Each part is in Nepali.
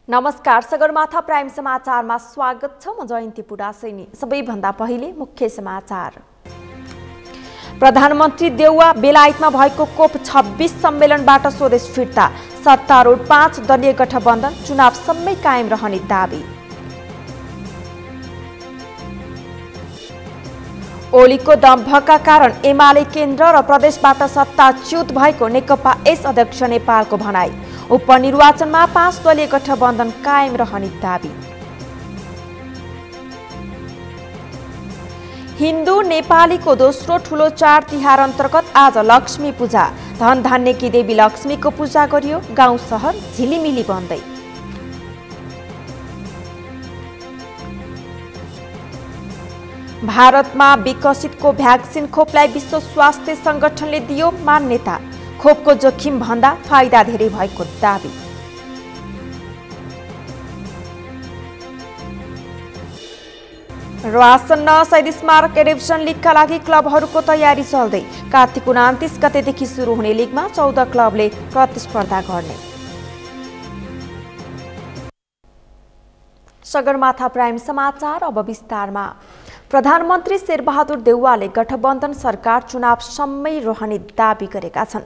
नमस्कार, सगरमाथा प्राइम समाचारमा स्वागत छ। म जयन्ती पुडासैनी। सबैभन्दा पहिले मुख्य समाचार। प्रधानमन्त्री देउवा बेलायतमा भएको कोप 26 सम्मेलनबाट स्वदेश फिर्ता। सत्तारूढ 5 दलीय गठबन्धन चुनावसम्मै कायम रहने दावी। ओलीको दम्भका कारण एमाले केन्द्र र प्रदेशबाट सत्ताच्युत भएको नेकपा एस अध्यक्ष नेपालको भनाई। उपनिर्वाचनमा 5 दलीय गठबन्धन कायम रहने दावी। हिन्दू नेपालीको दोस्रो ठूलो चाड तिहार अन्तर्गत आज लक्ष्मी पूजा। धन धान्यकी देवी लक्ष्मीको पूजा गरियो। गाउँ सहर झिलिमिली बन्दै। भारतमा विकसितको भ्याक्सिन खोपलाई विश्व स्वास्थ्य संगठनले दियो मान्यता। खोपको जोखिम भन्दा फाइदा धेरै भएको दावी। र आसन्न शहीद स्मारक डिभिजन लिगका लागि क्लबहरूको तयारी चल्दै। कार्तिक 29 गतेदेखि सुरु हुने लिगमा 14 क्लबले प्रतिस्पर्धा गर्ने। सगरमाथा प्राइम समाचार अब विस्तारमा। प्रधानमन्त्री शेरबहादुर देउवाले गठबन्धन सरकार चुनावसम्मै रहने दावी गरेका छन्।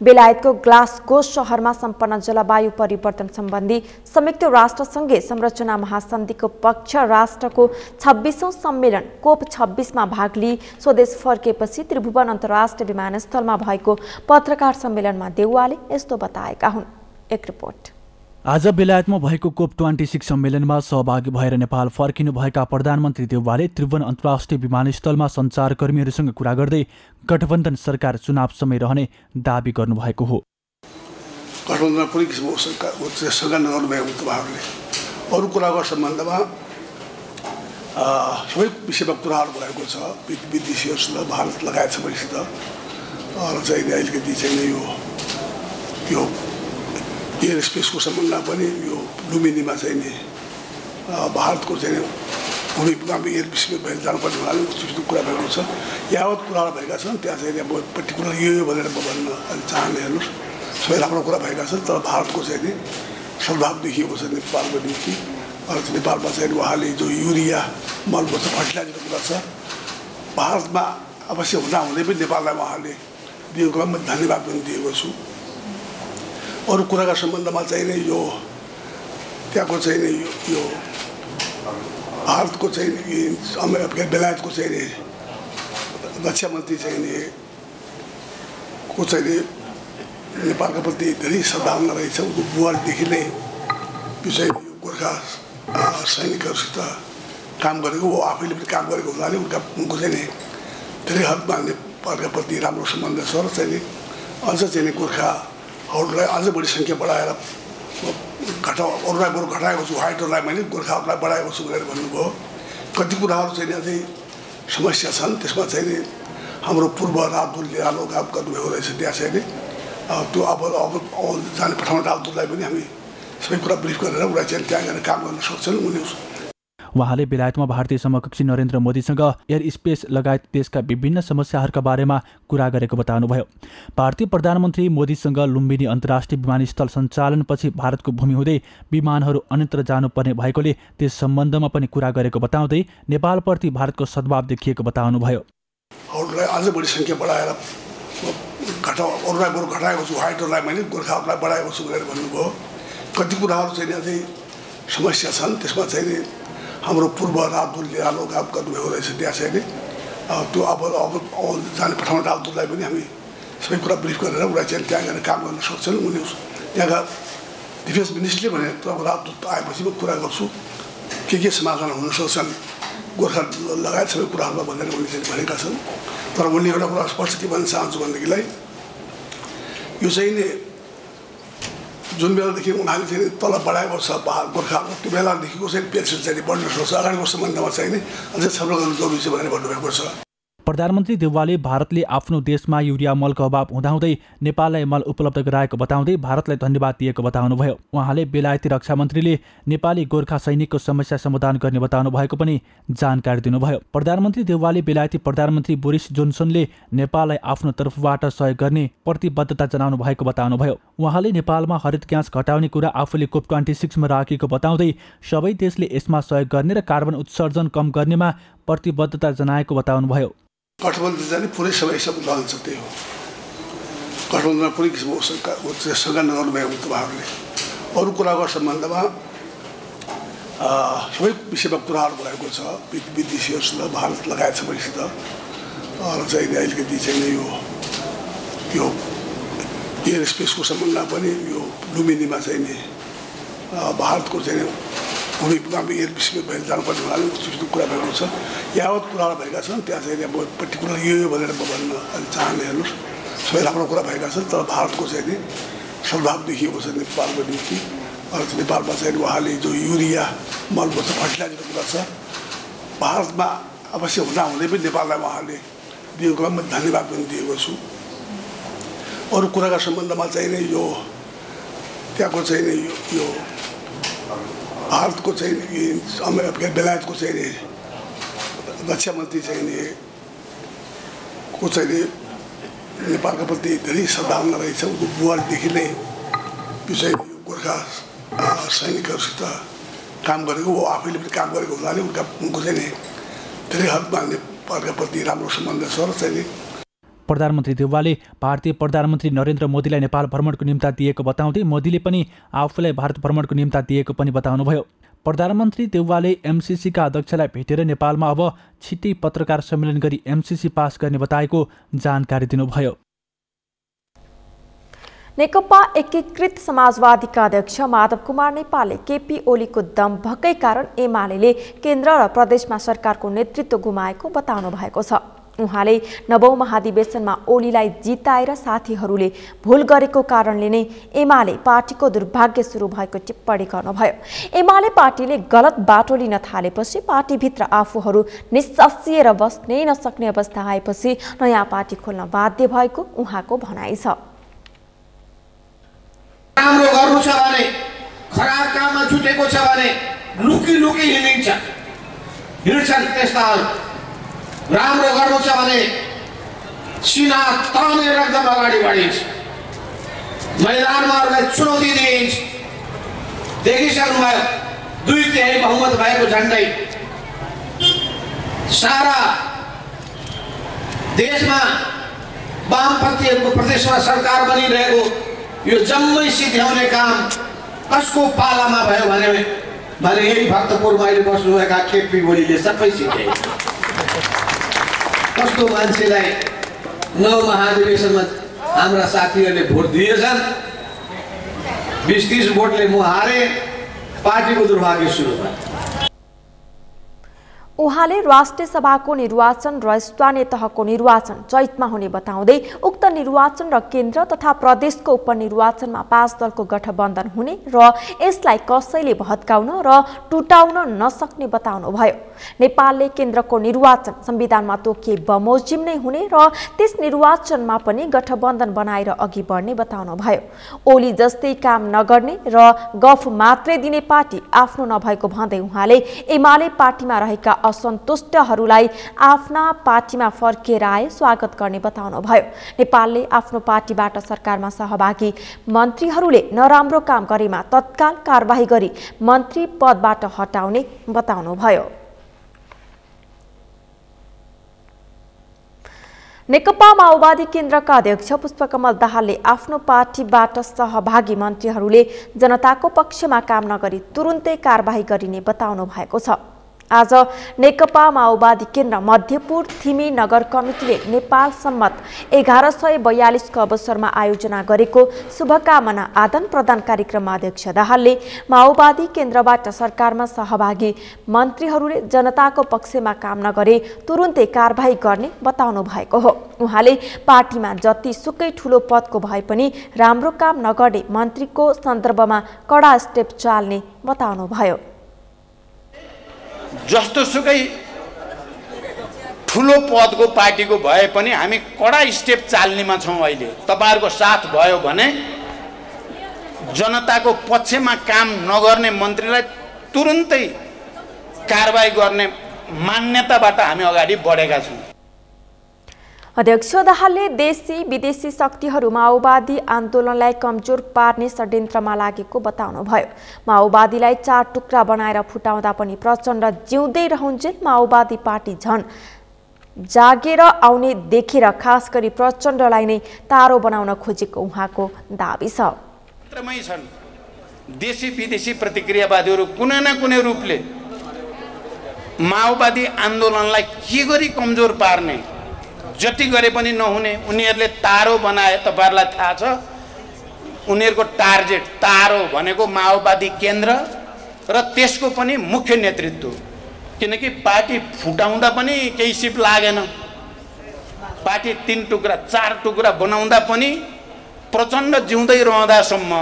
बेलायतको ग्लासगो शहरमा सम्पन्न जलवायु परिवर्तन सम्बन्धी संयुक्त राष्ट्रसङ्घीय संरचना महासन्धिको पक्ष राष्ट्रको 26औं सम्मेलन कोप 26 मा भाग लिई स्वदेश फर्केपछि त्रिभुवन अन्तर्राष्ट्रिय विमानस्थलमा भएको पत्रकार सम्मेलनमा देउवाले यस्तो बताएका हुन्। एक रिपोर्ट। आज बेलायतमा भएको कोप 26 सम्मेलनमा सहभागी भएर नेपाल फर्किनुभएका प्रधानमन्त्री देउवाले त्रिभुवन अन्तर्राष्ट्रिय विमानस्थलमा सञ्चारकर्मीहरूसँग कुरा गर्दै गठबन्धन सरकार चुनावसम्मै रहने दावी गर्नुभएको हो। गठबन्धनमा कुनै किसिमको सरकार नगर्नुभएको तपाईँहरूले अरू कुराको सम्बन्धमा सबै विषयमा कुराहरू भएको छ। विदेशीहरूसित भारत लगायत सबैसित र चाहिँ अलिकति चाहिँ यो एयर स्पेसको सम्बन्धमा पनि यो लुम्बिनीमा चाहिँ नि भारतको चाहिँ भूमिमा एयर स्पेस भएर जानुपर्ने हुनाले उस्तो कुरा भएको छ। यावत कुराहरू भएका छन् त्यहाँ चाहिँ अब पर्टिकुलर यो भनेर म भन्न चाहन्न। हेर्नुहोस्, सबै राम्रो कुरा भएका छन्, तर भारतको चाहिँ नि सद्भाव देखिएको छ नेपालको निम्ति। र नेपालमा चाहिँ उहाँले जो युरिया मलबोच फर्टिलाइजरको कुरा छ भारतमा अवश्य हुँदै पनि नेपाललाई उहाँले दिएको म धन्यवाद पनि दिएको छु। अरू कुराका सम्बन्धमा चाहिँ नि यो त्यहाँको चाहिँ नि यो भारतको चाहिँ बेलायतको चाहिँ नि रक्षा मन्त्री चाहिँ नि को चाहिँ नि नेपालको प्रति धेरै सद्भावना रहेछ। उनको बुवादेखि नै यो चाहिँ गोर्खा सैनिकहरूसित काम गरेको, वो आफैले पनि काम गरेको हुनाले उनको चाहिँ नि धेरै हदमा नेपालका प्रति राम्रो सम्बन्ध छ। र चाहिँ नि अझ चाहिँ नि गोर्खाहरूलाई अझ बढी सङ्ख्या बढाएर अरूलाई बरु घटाएको छु, व्हाइटहरूलाई मैले गोर्खाहरूलाई बढाएको छु भनेर भन्नुभयो। कति कुराहरू चाहिँ अझै समस्या छन्, त्यसमा चाहिँ नि हाम्रो पूर्व राजदूतले राम्रो काम गर्नुभएको रहेछ। त्यहाँ चाहिँ नि त्यो अब जाने पठाउने राजदूतलाई पनि हामी सबै कुरा ब्रिफ गरेर उसलाई चाहिँ त्यहाँ गएर काम गर्न सक्छन्। उहाँले बेलायतमा भारतीय समकक्षी नरेन्द्र मोदीसँग एयर स्पेस लगायत देशका विभिन्न समस्याहरूका बारेमा कुरा गरेको बताउनुभयो। भारतीय प्रधानमन्त्री मोदीसँग लुम्बिनी अन्तर्राष्ट्रिय विमानस्थल सञ्चालनपछि भारतको भूमि हुँदै विमानहरू अन्यत्र जानुपर्ने भएकोले त्यस सम्बन्धमा पनि कुरा गरेको बताउँदै नेपालप्रति भारतको सद्भाव देखिएको बताउनुभयो। अरूलाई अझ बढी सङ्ख्या बढाएर अरूलाई बरु घटाएको छु, व्हाइटहरूलाई मैले गोर्खाहरूलाई बढाएको छु भनेर भन्नुभयो। कति कुराहरू चाहिँ अझै समस्या छन्, त्यसमा चाहिँ नि हाम्रो पूर्व राजदूतले राम्रो काम गर्नुभएको रहेछ। त्यहाँ चाहिँ नि त्यो अब जाने पठाउने राजदूतलाई पनि हामी सबै कुरा ब्रिफ गरेर उसलाई चाहिँ त्यहाँ गएर काम गर्न सक्छन्। त्यहाँका डिफेन्स मिनिस्ट्रीले भने अब राजदूत आएपछि म कुरा गर्छु के समाधान हुन सक्छन् गोर्खा लगायत सबै कुराहरूमा भनेर उनले चाहिँ भनेका छन्। तर उनले एउटा कुरा स्पष्ट के भन्न चाहन्छु भनेदेखिलाई यो चाहिँ नि जुन बेलादेखि उनीहरूले चाहिँ तल बढाएको छ गोर्खाहरू त्यो बेलादेखिको चाहिँ पेन्सन चाहिँ बढ्न सक्छ। अगाडिको सम्बन्धमा चाहिँ नि अझै छलफल गर्नु जरुरी छ भनेर भन्नुभएको छ। प्रधानमन्त्री देउवाले भारतले आफ्नो देशमा युरिया मलको अभाव हुँदाहुँदै नेपाललाई मल उपलब्ध गराएको बताउँदै भारतलाई धन्यवाद दिएको बताउनुभयो। उहाँले बेलायती रक्षा मन्त्रीले नेपाली गोर्खा सैनिकको समस्या समाधान गर्ने बताउनु भएको पनि जानकारी दिनुभयो। प्रधानमन्त्री देउवाले बेलायती प्रधानमन्त्री बोरिस जोन्सनले नेपाललाई आफ्नो तर्फबाट सहयोग गर्ने प्रतिबद्धता जनाउनु भएको बताउनुभयो। उहाँले नेपालमा हरित ग्यास घटाउने कुरा आफूले COP26 मा राखेको बताउँदै सबै देशले यसमा सहयोग गर्ने र कार्बन उत्सर्जन कम गर्नेमा प्रतिबद्धता जनाएको बताउनुभयो। गठबन्धन चाहिँ पुरै समयसम्म रहन्छ, त्यही हो। गठबन्धनमा कुनै किसिमको सरकार नगर्नुभएको तपाईँहरूले अरू कुराको सम्बन्धमा सबै विषयमा कुराहरू भएको छ विदेशीहरूसित, भारत लगायत सबैसित। र चाहिँ अलिकति चाहिँ यो एयर स्पेसको सम्बन्धमा पनि यो लुम्बिनीमा चाहिँ नि भारतको चाहिँ भूमिमा एयर स्पेस भएर जानुपर्ने हुनाले उस्तो कुरा भएको छ। यावत कुराहरू भएका छन् त्यहाँ चाहिँ अब पर्टिकुलर यो भनेर म भन्न अलि चाहन्न। हेर्नुहोस्, सबै राम्रो कुरा भएका छन्, तर भारतको चाहिँ नि सद्भाव देखिएको छ नेपालको निम्ति। र नेपालमा चाहिँ उहाँले जो युरिया मलको फर्टिलाइजरको कुरा छ भारतमा अवश्य हुँदाहुँदै पनि नेपाललाई उहाँले दिएकोमा म धन्यवाद पनि दिएको छु। अरू कुराका सम्बन्धमा चाहिँ नि यो त्यहाँको चाहिँ नि यो भारतको चाहिँ बेलायतको चाहिँ नि रक्षा मन्त्री चाहिँ नि को चाहिँ नि नेपालको प्रति धेरै सद्भावना रहेछ। उनको बुवादेखि नै यो चाहिँ गोर्खा सैनिकहरूसित काम गरेको, वो आफैले पनि काम गरेको हुनाले उनको चाहिँ नि धेरै हदमा नेपालका प्रति राम्रो सम्बन्ध छ। र चाहिँ प्रधानमन्त्री देउवाले भारतीय प्रधानमन्त्री नरेन्द्र मोदीलाई नेपाल भ्रमणको निम्ता दिएको बताउँदै मोदीले पनि आफूलाई भारत भ्रमणको निम्ता दिएको पनि बताउनुभयो। प्रधानमन्त्री देउवाले MCCका अध्यक्षलाई भेटेर नेपालमा अब छिट्टै पत्रकार सम्मेलन गरी MCC पास गर्ने बताएको जानकारी दिनुभयो। नेकपा एकीकृत समाजवादीका अध्यक्ष माधव कुमार नेपालले केपी ओलीको दम्भकै कारण एमाले केन्द्र र प्रदेशमा सरकारको नेतृत्व गुमाएको बताउनु भएको छ। उहाँले नवौं महाधिवेशनमा ओलीलाई जिताएर साथीहरूले भूल गरेको कारणले नै एमाले पार्टीको दुर्भाग्य सुरु भएको टिप्पणी गर्नुभयो। एमाले पार्टीले गलत बाटो लिन थालेपछि पार्टीभित्र आफूहरू निस्ससिएर बस्नै नसक्ने अवस्था आएपछि नयाँ पार्टी खोल्न बाध्य भएको उहाँको भनाइ छ। राम्रो गर्नु छ भने, खराब काममा छुटेको छ भने लुकी हिँड्छन् त्यस्ताहरू। राम्रो गर्नु छ भने सिना तानेर एकदम अगाडि बढिन्छ, मैदानमा अरूलाई चुनौती दिइन्छ। देखिसक्नुभयो 2/3 बहुमत भएको झन्डै सारा देशमा वामपन्थीहरूको प्रदेशमा सरकार बनिरहेको यो जम्मै सिध्याउने काम कसको पालामा भयो भने यही भक्तपुरमा अहिले बस्नुभएका केपी ओलीले सबै सिध्याए। कस्तो मान्छेलाई नौ महाधिवेशनमा हाम्रा साथीहरूले भोट दिएछन्, 20-30 भोटले म हारे, पार्टीको दुर्भाग्य सुरु भयो। उहाँले राष्ट्रिय सभाको निर्वाचन र स्थानीय तहको निर्वाचन चैतमा हुने बताउँदै उक्त निर्वाचन र केन्द्र तथा प्रदेशको उपनिर्वाचनमा 5 दलको गठबन्धन हुने र यसलाई कसैले भत्काउन र टुटाउन नसक्ने बताउनुभयो। नेपालले केन्द्रको निर्वाचन संविधानमा तोकिए बमोजिम नै हुने र त्यस निर्वाचनमा पनि गठबन्धन बनाएर अघि बढ्ने बताउनुभयो। ओली जस्तै काम नगर्ने र गफ मात्रै दिने पार्टी आफ्नो नभएको भन्दै उहाँले एमाले पार्टीमा रहेका असन्तुष्टहरूलाई आफ्ना पार्टीमा फर्किएर आए स्वागत गर्ने बताउनुभयो। नेपालले आफ्नो पार्टीबाट सरकारमा सहभागी मन्त्रीहरूले नराम्रो काम गरेमा तत्काल कारबाही गरी मन्त्री पदबाट हटाउने बताउनुभयो। नेकपा माओवादी केन्द्रका अध्यक्ष पुष्पकमल दाहालले आफ्नो पार्टीबाट सहभागी मन्त्रीहरूले जनताको पक्षमा काम नगरी तुरुन्तै कारबाही गरिने बताउनु भएको छ। आज नेकपा माओवादी केन्द्र मध्यपुर थिमी नगर कमिटीले नेपाल सम्मत 1142 को अवसरमा आयोजना गरेको शुभकामना आदान प्रदान कार्यक्रममा अध्यक्ष दाहालले माओवादी केन्द्रबाट सरकारमा सहभागी मन्त्रीहरूले जनताको पक्षमा काम नगरे तुरुन्तै कारबाही गर्ने बताउनु भएको हो। उहाँले पार्टीमा जति सुकै ठूलो पदको भए पनि राम्रो काम नगर्ने मन्त्रीको सन्दर्भमा कडा स्टेप चाल्ने बताउनुभयो। जस्तो सुकै ठुलो पदको पार्टीको भए पनि हामी कडा स्टेप चाल्नेमा छौँ। अहिले तपाईहरुको साथ भयो भने जनताको पक्षमा काम नगर्ने मन्त्रीलाई तुरुन्तै कारबाही गर्ने मान्यताबाट हामी अगाडि बढेका छौँ। अध्यक्ष दाहालले देशी विदेशी शक्तिहरू माओवादी आन्दोलनलाई कमजोर पार्ने षड्यन्त्रमा लागेको बताउनुभयो। माओवादीलाई 4 टुक्रा बनाएर फुटाउँदा पनि प्रचण्ड जिउँदै रहन्जेल माओवादी पार्टी झन जागेर आउने देखेर खास गरी प्रचण्डलाई नै तारो बनाउन खोजेको उहाँको दाबी छ। देशी विदेशी प्रतिक्रियावादीहरू कुनै न कुनै रूपले माओवादी आन्दोलनलाई के गरी कमजोर पार्ने, जति गरे पनि नहुने उनीहरूले तारो बनाए। तपाईहरुलाई थाहा छ उनीहरूको टार्गेट तारो भनेको माओवादी केन्द्र र त्यसको पनि मुख्य नेतृत्व, किनकि पार्टी फुटाउँदा पनि केही सिप लागेन। पार्टी 3 टुक्रा 4 टुक्रा बनाउँदा पनि प्रचण्ड जिउँदै रहँदासम्म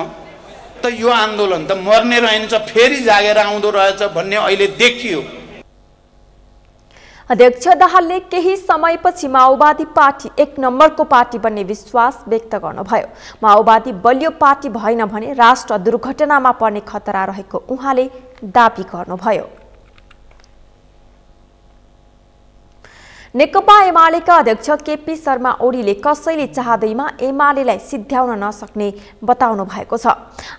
त यो आन्दोलन त मर्ने रहन्छ, फेरि जागेर आउँदो रहेछ भन्ने अहिले देखियो। अध्यक्ष दाहालले केही समयपछि माओवादी पार्टी 1 नम्बरको पार्टी बन्ने विश्वास व्यक्त गर्नुभयो। माओवादी बलियो पार्टी भएन भने राष्ट्र दुर्घटनामा पर्ने खतरा रहेको उहाँले दाबी गर्नुभयो। नेकपा एमालेका अध्यक्ष केपी शर्मा ओलीले कसैले चाहदैमा एमालेलाई सिध्याउन नसक्ने बताउनु भएको छ।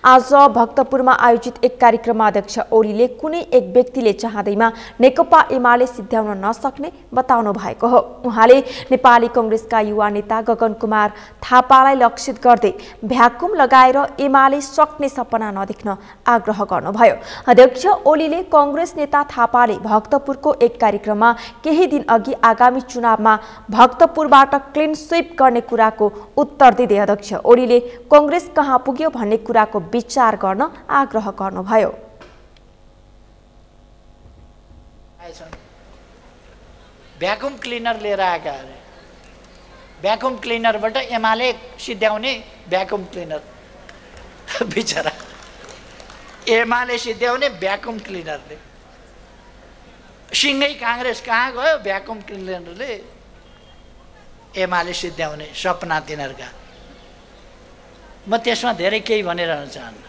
आज भक्तपुरमा आयोजित एक कार्यक्रममा अध्यक्ष ओलीले कुनै एक व्यक्तिले चाहदैमा नेकपा एमाले सिध्याउन नसक्ने बताउनु भएको हो। उहाँले नेपाली कांग्रेसका युवा नेता गगन कुमार थापालाई लक्षित गर्दै भ्याकुम लगाएर एमाले सक्ने सपना नदेख्न आग्रह गर्नुभयो। अध्यक्ष ओलीले कांग्रेस नेता थापाले भक्तपुरको एक कार्यक्रममा केही दिन अघि आगामी चुनावमा भक्तपुरबाट क्लिन स्वीप गर्ने कुराको उत्तर दिँदै अध्यक्ष ओलीले कांग्रेस कहाँ पुग्यो भन्ने कुराको विचार गर्न आग्रह गर्नुभयो। भ्याकुम क्लिनर लिएर आएका अरे, भ्याकुम क्लिनरबाट एमाले सिध्याउने भ्याकुम क्लिनर बिचरा एमाले सिध्याउने भ्याकुम क्लिनरले सिंगै कांग्रेस कहाँ गयो? भ्याकुम क्लिनरले एमाले सिध्याउने सपना तिनीहरूका। म त्यसमा धेरै केही भनिरहन चाहन्न।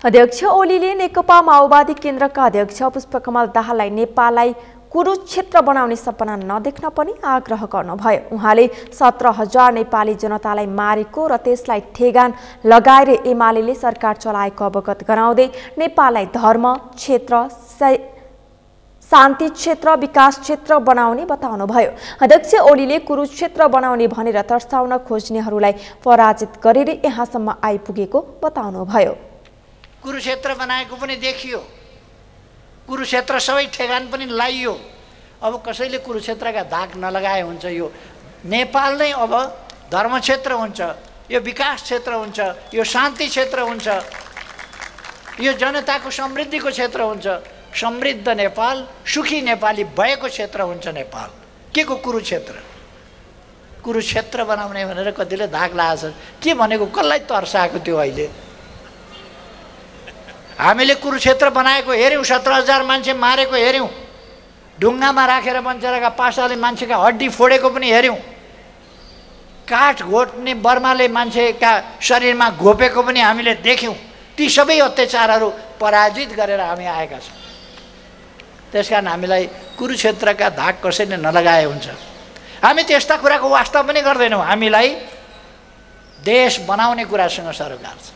अध्यक्ष ओलीले नेकपा माओवादी केन्द्रका अध्यक्ष पुष्पकमल दाहाललाई नेपाललाई कुरुक्षेत्र बनाउने सपना नदेख्न पनि आग्रह गर्नुभयो। उहाँले 17,000 नेपाली जनतालाई मारेको र त्यसलाई ठेगान लगाएर एमाले सरकार चलाएको अवगत गराउँदै नेपाललाई धर्म क्षेत्र, शान्ति क्षेत्र, विकास क्षेत्र बनाउने बताउनुभयो। अध्यक्ष ओलीले कुरुक्षेत्र बनाउने भनेर तर्साउन खोज्नेहरूलाई पराजित गरेर यहाँसम्म आइपुगेको बताउनुभयो। कुरुक्षेत्र बनाएको पनि देखियो, कुरुक्षेत्र सबै ठेगान पनि लाइयो। अब कसैले कुरुक्षेत्रका दाग नलगाए हुन्छ। यो नेपाल नै अब धर्म क्षेत्र हुन्छ, यो विकास क्षेत्र हुन्छ, यो शान्ति क्षेत्र हुन्छ, यो जनताको समृद्धिको क्षेत्र हुन्छ। समृद्ध नेपाल, सुखी नेपाली भएको क्षेत्र हुन्छ नेपाल। के को कुरुक्षेत्र? कुरुक्षेत्र बनाउने भनेर कतिले दाग लगाएको छ। के भनेको कसलाई तर्साएको त्यो? अहिले हामीले कुरुक्षेत्र बनाएको हेऱ्यौँ, 17,000 मान्छे मारेको हेऱ्यौँ, ढुङ्गामा राखेर बन्चराका पासाले मान्छेका हड्डी फोडेको पनि हेऱ्यौँ, काठ घोट्ने बर्माले मान्छेका शरीरमा घोपेको पनि हामीले देख्यौँ। ती सबै अत्याचारहरू पराजित गरेर हामी आएका छौँ। त्यसकारण हामीलाई कुरुक्षेत्रका धाग कसैले नलगाए हुन्छ। हामी त्यस्ता कुराको वास्ता पनि गर्दैनौँ। हामीलाई देश बनाउने कुरासँग सरोकार छ।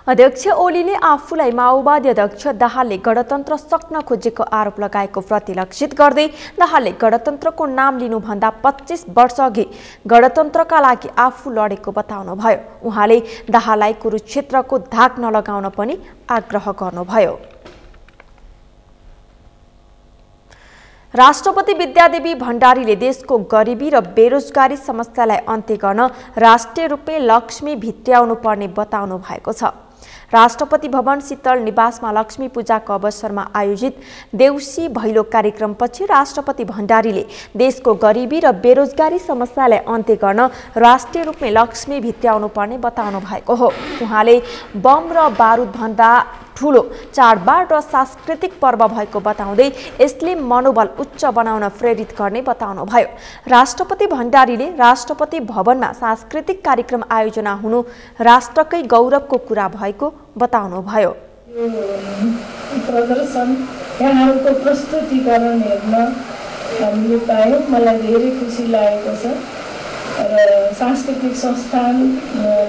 अध्यक्ष ओलीले आफूलाई माओवादी अध्यक्ष दाहालले गणतन्त्र सक्न खोजेको आरोप लगाएको प्रतिलक्षित गर्दै दाहालले गणतन्त्रको नाम लिनुभन्दा 25 वर्ष अघि गणतन्त्रका लागि आफू लडेको बताउनुभयो। उहाँले दाहाललाई कुरुक्षेत्रको धाक नलगाउन पनि आग्रह गर्नुभयो। राष्ट्रपति विद्यादेवी भण्डारीले देशको गरिबी र बेरोजगारी समस्यालाई अन्त्य गर्न राष्ट्रिय रूपले लक्ष्मी भित्र्याउनु पर्ने बताउनु भएको छ। राष्ट्रपति भवन शीतल निवासमा लक्ष्मी पूजाको अवसरमा आयोजित देउसी भैलो कार्यक्रमपछि राष्ट्रपति भण्डारीले देशको गरिबी र बेरोजगारी समस्यालाई अन्त्य गर्न राष्ट्रिय रूपले लक्ष्मी भित्र्याउनु पर्ने बताउनु भएको हो। उहाँले बम र बारुद भन्दा ठूलो चाडबाड र सांस्कृतिक पर्व भएको बताउँदै यसले मनोबल उच्च बनाउन प्रेरित गर्ने बताउनुभयो। राष्ट्रपति भण्डारीले राष्ट्रपति भवनमा सांस्कृतिक कार्यक्रम आयोजना हुनु राष्ट्रकै गौरवको कुरा भएको बताउनुभयो। प्रदर्शन यहाँहरूको प्रस्तुतिकरण हेर्न हामीले पायौँ। मलाई धेरै खुसी लागेको छ र सांस्कृतिक संस्थान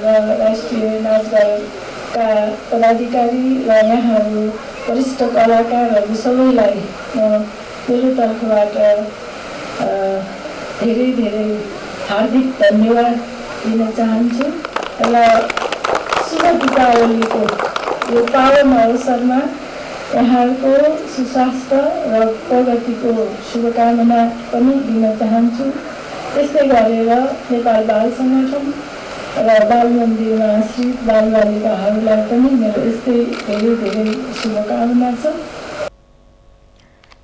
र राष्ट्रिय नाचगानका पदाधिकारी र यहाँहरू वरिष्ठ कलाकारहरू सबैलाई मेरो तर्फबाट धेरै धेरै हार्दिक धन्यवाद दिन चाहन्छु र शुभ दीपावलीको यो पावन अवसरमा यहाँहरूको सुस्वास्थ्य र प्रगतिको शुभकामना पनि दिन चाहन्छु। त्यस्तै गरेर नेपाल बाल सङ्गठन र बाल मन्दिरमा आश्रित बालबालिकाहरूलाई पनि मेरो यस्तै धेरै धेरै शुभकामना छ।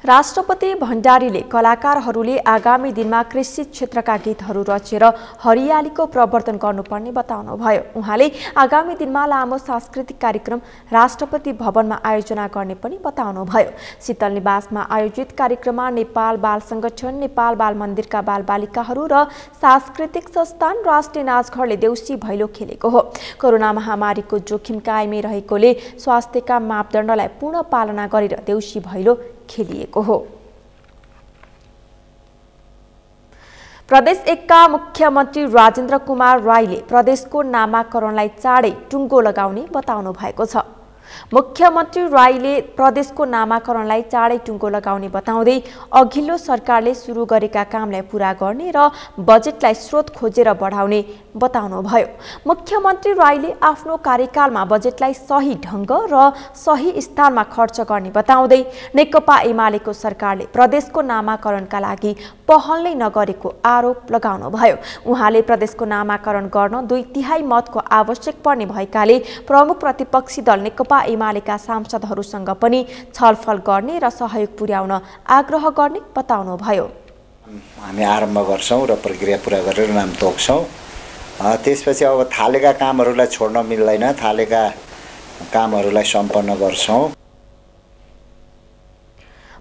राष्ट्रपति भण्डारीले कलाकारहरूले आगामी दिनमा कृषि क्षेत्रका गीतहरू रचेर हरियालीको प्रवर्धन गर्नुपर्ने बताउनुभयो। उहाँले आगामी दिनमा लामो सांस्कृतिक कार्यक्रम राष्ट्रपति भवनमा आयोजना गर्ने पनि बताउनुभयो। शीतल निवासमा आयोजित कार्यक्रममा नेपाल बाल सङ्गठन, नेपाल बाल मन्दिरका बालबालिकाहरू र सांस्कृतिक संस्थान राष्ट्रिय नाचघरले देउसी भैलो खेलेको हो। कोरोना महामारीको जोखिम कायमै रहेकोले स्वास्थ्यका मापदण्डलाई पूर्ण पालना गरेर देउसी भैलो खेलिएको हो। प्रदेश 1 का मुख्यमन्त्री राजेन्द्र कुमार राईले प्रदेशको नामाकरणलाई चाँडै टुङ्गो लगाउने बताउनु भएको छ। मुख्यमन्त्री राईले प्रदेशको नामाकरणलाई चाँडै टुङ्गो लगाउने बताउँदै अघिल्लो सरकारले सुरु गरेका कामलाई पूरा गर्ने र बजेटलाई स्रोत खोजेर बढाउने बताउनुभयो। मुख्यमन्त्री राईले आफ्नो कार्यकालमा बजेटलाई सही ढङ्ग र सही स्थानमा खर्च गर्ने बताउँदै नेकपा एमालेको सरकारले प्रदेशको नामाकरणका लागि पहल नै नगरेको आरोप लगाउनुभयो। उहाँले प्रदेशको नामाकरण गर्न 2/3 मतको आवश्यक पर्ने भएकाले प्रमुख प्रतिपक्षी दल नेकपा एमालेका सांसदहरूसँग पनि छलफल गर्ने र सहयोग पुर्याउन आग्रह गर्ने बताउनुभयो। हामी आरम्भ गर्छौं र प्रक्रिया पूरा गरेर नाम तोक्छौं। त्यसपछि अब थालेका कामहरूलाई छोड्न मिल्दैन, थालेका कामहरूलाई सम्पन्न गर्छौं।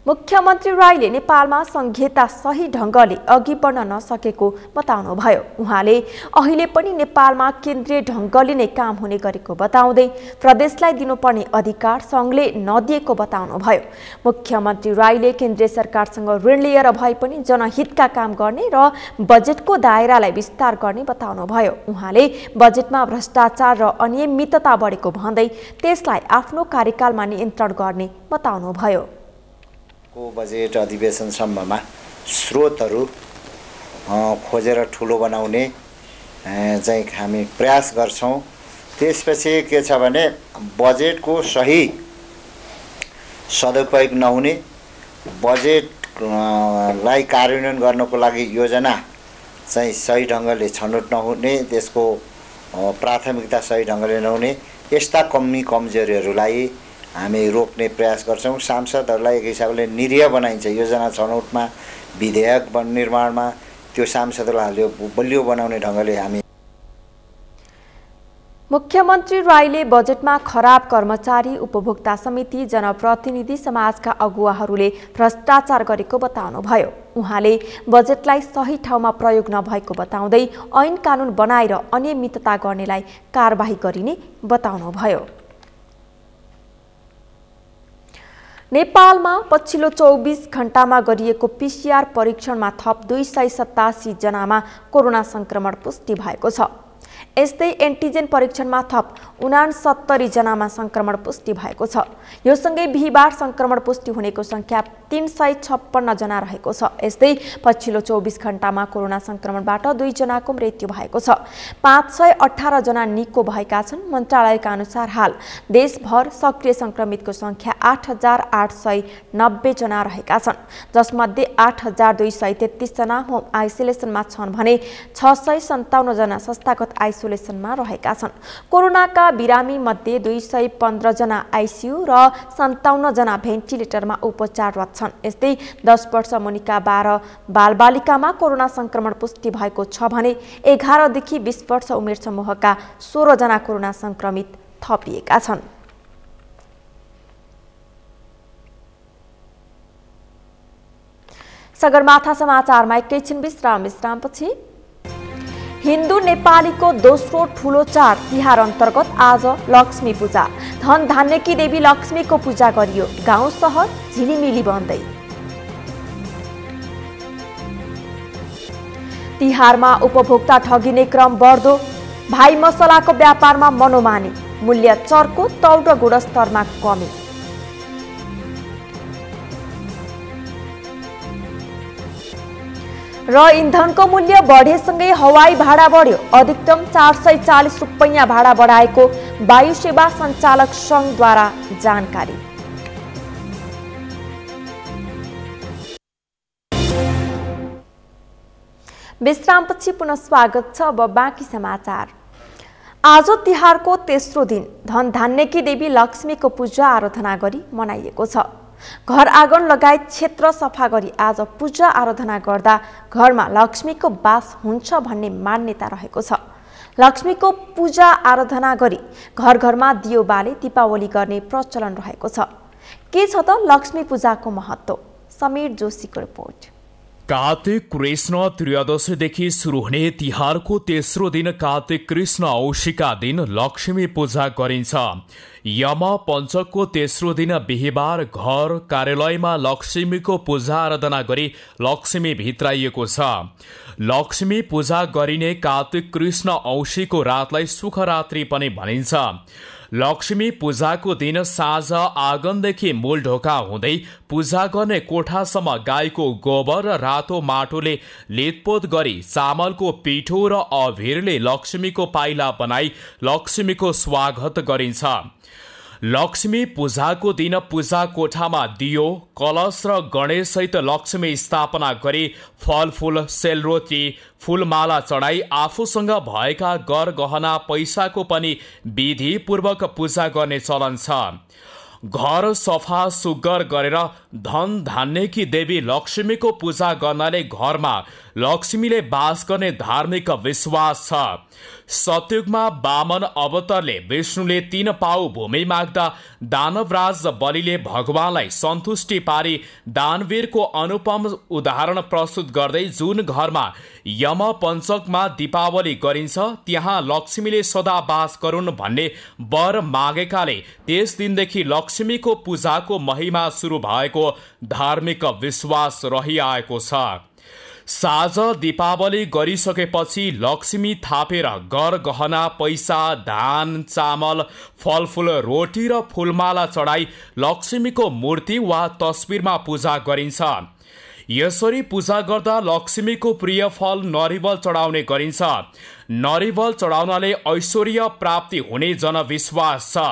मुख्यमन्त्री राईले नेपालमा संघीयता सही ढङ्गले अघि बढ्न नसकेको बताउनुभयो। उहाँले अहिले पनि नेपालमा केन्द्रीय ढङ्गले नै काम हुने गरेको बताउँदै प्रदेशलाई दिनुपर्ने अधिकार सङ्घले नदिएको बताउनुभयो। मुख्यमन्त्री राईले केन्द्रीय सरकारसँग ऋण लिएर भए पनि जनहितका काम गर्ने र बजेटको दायरालाई विस्तार गर्ने बताउनुभयो। उहाँले बजेटमा भ्रष्टाचार र अनियमितता बढेको भन्दै त्यसलाई आफ्नो कार्यकालमा नियन्त्रण गर्ने बताउनुभयो। बजेट अधिवेशनसम्ममा स्रोतहरू खोजेर ठुलो बनाउने चाहिँ हामी प्रयास गर्छौं। त्यसपछि के छ भने बजेटको सही सदुपयोग नहुने, बजेटलाई कार्यान्वयन गर्नको लागि योजना चाहिँ सही ढङ्गले छनौट नहुने, त्यसको प्राथमिकता सही ढङ्गले नहुने, यस्ता कमजोरीहरूलाई हामी रोक्ने प्रयास गर्छौं। सांसदहरूलाई एक हिसाबले निरीह बनाइन्छ योजना छनौटमा, विधेयक निर्माणमा, त्यो सांसदहरूलाई बलियो बनाउने ढङ्गले हामी। मुख्यमन्त्री राईले बजेटमा खराब कर्मचारी, उपभोक्ता समिति, जनप्रतिनिधि समाजका अगुवाहरूले भ्रष्टाचार गरेको बताउनुभयो। उहाँले बजेटलाई सही ठाउँमा प्रयोग नभएको बताउँदै ऐन कानुन बनाएर अनियमितता गर्नेलाई कारबाही गरिने बताउनुभयो। नेपालमा पछिल्लो 24 घण्टामा गरिएको पीसीआर परीक्षणमा थप 287 जनामा कोरोना संक्रमण पुष्टि भएको छ। यस्तै एन्टिजेन परीक्षणमा थप 69 जनामा संक्रमण पुष्टि भएको छ। यो सँगै बिहीबार संक्रमण पुष्टि हुनेको संख्या 356 जना रहेको छ। यस्तै पछिल्लो 24 घण्टामा कोरोना संक्रमणबाट 2 जनाको मृत्यु भएको छ। 518 जना निको भएका छन्। मन्त्रालयका अनुसार हाल देशभर सक्रिय संक्रमितको संख्या 8890 जना रहेका छन्, जसमध्ये 8233 जना होम आइसोलेसनमा छन् भने 657 जना संस्थागत आइसोलेसनमा रहेका छन्। कोरोनाका बिरामी मध्ये 215 जना आइसियु र 57 जना भेन्टिलेटरमा उपचाररत छन्। यस्तै 10 वर्ष मुनिका 12 बालबालिकामा कोरोना संक्रमण पुष्टि भएको छ भने 11 देखि 20 वर्ष उमेर समूहका 16 जना कोरोना संक्रमित थपिएका छन्। सगरमाथा समाचारमा एकैछिन विश्रामपछि हिन्दू नेपालीको दोस्रो ठूलो चाड तिहार अन्तर्गत आज लक्ष्मी पूजा। धन धान्यकी देवी लक्ष्मीको पूजा गरियो। गाउँ सहर झिलिमिली बन्दै। तिहारमा उपभोक्ता ठगिने क्रम बढ्दो, भाइ मसलाको व्यापारमा मनोमानी, मूल्य चर्को, तौल र गुणस्तरमा कमी। र इन्धनको मूल्य बढेसँगै हवाई भाडा बढ्यो, अधिकतम 440 रुपैयाँ भाडा बढाएको वायु सेवा सञ्चालक सङ्घद्वारा जानकारी। विश्रामपछि पुनः स्वागत छ। अब बाँकी समाचार। आज तिहारको तेस्रो दिन धन धान्यकी देवी लक्ष्मीको पूजा आराधना गरी मनाइएको छ। घर आँगन लगायत क्षेत्र सफा गरी आज पूजा आराधना गर्दा घरमा लक्ष्मीको वास हुन्छ भन्ने मान्यता रहेको छ। लक्ष्मीको पूजा आराधना गरी घर घरमा दियो बाले दीपावली गर्ने प्रचलन रहेको छ। के छ त लक्ष्मी पूजाको महत्त्व? समीर जोशीको रिपोर्ट। कार्तिक कृष्ण त्रयोदशीदेखि सुरु हुने तिहारको तेस्रो दिन कार्तिक कृष्ण औँसीका दिन लक्ष्मी पूजा गरिन्छ। यम पञ्चकको तेस्रो दिन बिहिबार घर कार्यालयमा लक्ष्मीको पूजा आराधना गरी लक्ष्मी भित्राइएको छ। लक्ष्मी पूजा गरिने कार्तिक कृष्ण औँसीको रातलाई सुखरात्रि पनि भनिन्छ। लक्ष्मी पूजाको दिन साँझ आँगनदेखि मूल ढोका हुँदै पूजा गर्ने कोठासम्म गाईको गोबर र रातो माटोले लेपपोत गरी चामलको पिठो र अभिरले लक्ष्मीको पाइला बनाई लक्ष्मीको स्वागत गरिन्छ। लक्ष्मी पूजाको दिन पूजा कोठामा दियो, कलश र गणेशसहित लक्ष्मी स्थापना गरी फलफूल, सेलरोटी, फूलमाला चढाई आफूसँग भएका गरगहना पैसाको पनि विधिपूर्वक पूजा गर्ने चलन छ। घर सफा सुग्घर गरेर धन धान्यकी देवी लक्ष्मीको पूजा गर्नाले घरमा लक्ष्मीले वास गर्ने धार्मिक विश्वास छ। सतयुगमा वामन अवतारले विष्णुले 3 पाउ भूमि माग्दा दानवराज बलिले भगवानलाई सन्तुष्टि पारी दानवीरको अनुपम उदाहरण प्रस्तुत गर्दै जुन घरमा यम पञ्चकमा दीपावली गरिन्छ त्यहाँ लक्ष्मीले सदा वास गरून् भन्ने वर मागेकाले त्यस दिनदेखि लक्ष्मीको पूजाको महिमा सुरु भएको धार्मिक विश्वास रहिआएको छ। साँझ दीपावली गरिसकेपछि लक्ष्मी थापेर गर गहना पैसा, धान, चामल, फलफूल, रोटी र फूलमाला चढाई लक्ष्मीको मूर्ति वा तस्बिरमा पूजा गरिन्छ। यसरी पूजा गर्दा लक्ष्मीको प्रिय फल नरिवल चढाउने गरिन्छ। नरिवल चढाउनाले ऐश्वर्य प्राप्ति हुने जनविश्वास छ।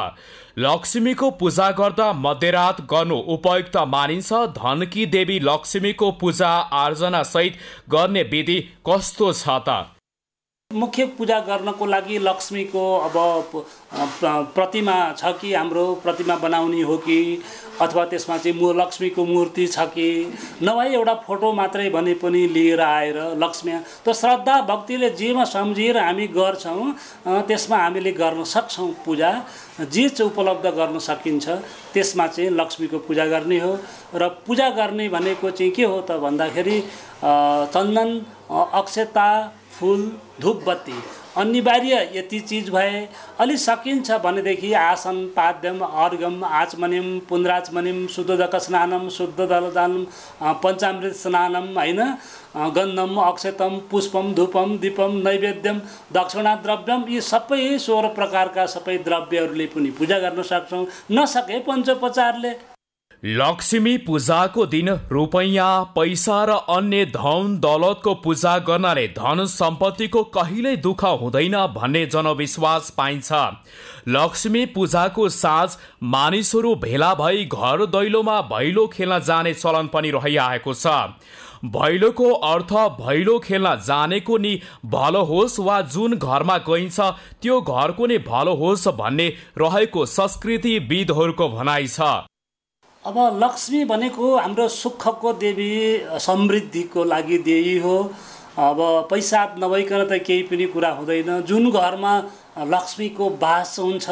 लक्ष्मीको पूजा गर्दा मध्यरात गर्नु उपयुक्त मानिन्छ। धनकी देवी लक्ष्मीको पूजा आर्जना सहित गर्ने विधि कस्तो छ त? मुख्य पूजा गर्नको लागि लक्ष्मीको अब प्रतिमा छ कि हाम्रो प्रतिमा बनाउने हो कि अथवा त्यसमा चाहिँ लक्ष्मीको मूर्ति छ कि नभए एउटा फोटो मात्रै भने पनि लिएर आएर लक्ष्मी त श्रद्धा भक्तिले जेमा सम्झिएर हामी गर्छौँ त्यसमा हामीले गर्न सक्छौँ। पूजा जे चाहिँ उपलब्ध गर्न सकिन्छ त्यसमा चाहिँ लक्ष्मीको पूजा गर्ने हो। र पूजा गर्ने भनेको चाहिँ के हो त भन्दाखेरि चन्दन, अक्षता, फूल, धूपबत्ती अनिवार्य यति चिज भए अलि सकिन्छ भनेदेखि आसन, पाद्यम, अर्घम, आचमनिम, पुनराचमनिम, शुद्धोदक स्नानम, शुद्ध दलदानम, पञ्चामृत स्नानम, होइन, गन्धम, अक्षतम, पुष्पम, धूपम, दीपम, नैवेद्यम, दक्षिणा द्रव्यम, यी सबै 16 प्रकारका सबै द्रव्यहरूले पनि पूजा गर्न सक्छौँ। नसके पञ्चोपचारले। लक्ष्मी पूजाको दिन रुपैयाँ, पैसा र अन्य धन दौलतको पूजा गर्नाले धन सम्पत्तिको कहिल्यै दुःख हुँदैन भन्ने जनविश्वास पाइन्छ। लक्ष्मी पूजाको साँझ मानिसहरू भेला भई घर दैलोमा भैलो खेल्न जाने चलन पनि रहिआएको छ। भैलोको अर्थ भैलो खेल्न जानेको नि भलो होस् वा जुन घरमा गइन्छ त्यो घरको नि भलो होस् भन्ने रहेको संस्कृतिविदहरूको भनाइ छ। अब लक्ष्मी भनेको हाम्रो सुखको देवी, समृद्धिको लागि देवी हो। अब पैसा नभइकन त केही पनि कुरा हुँदैन। जुन घरमा लक्ष्मीको वास हुन्छ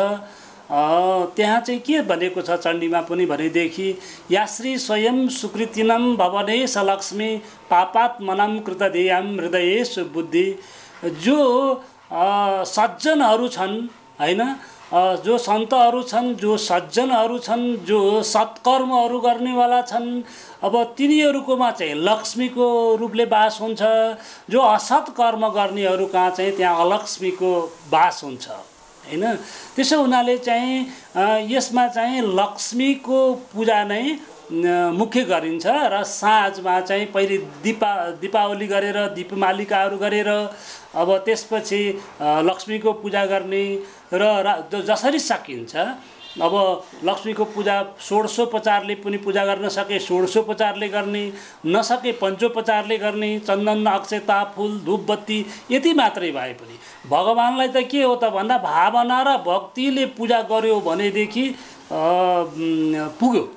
त्यहाँ चाहिँ के भनेको छ चण्डीमा पनि भनेदेखि याश्री स्वयं सुकृतिनम भवनेश लक्ष्मी पापात्मनम कृतदेयम हृदयेश बुद्धि। जो सज्जनहरू छन् होइन जो सन्तहरू छन्, जो सज्जनहरू छन्, जो सत्कर्महरू गर्नेवाला छन्, अब तिनीहरूकोमा चाहिँ लक्ष्मीको रूपले बास हुन्छ। जो असत् कर्म गर्नेहरू कहाँ चाहिँ त्यहाँ अलक्ष्मीको बास हुन्छ हैन। त्यसो हुनाले चाहिँ यसमा चाहिँ लक्ष्मीको पूजा नै मुख्य गरिन्छ र साँझमा चाहिँ पहिले दीपावली गरेर दीपमालिकाहरू गरेर अब त्यसपछि लक्ष्मीको पूजा गर्ने र जसरी सकिन्छ। अब लक्ष्मीको पूजा षोडशोपचारले पनि पूजा गर्न सके षोडशोपचारले गर्ने, नसके पञ्चोपचारले गर्ने, चन्दन अक्षता फुल धूपबत्ती यति मात्रै भए पनि भगवानलाई त के हो त भन्दा भावना र भक्तिले पूजा गर्यो भनेदेखि पुग्यो।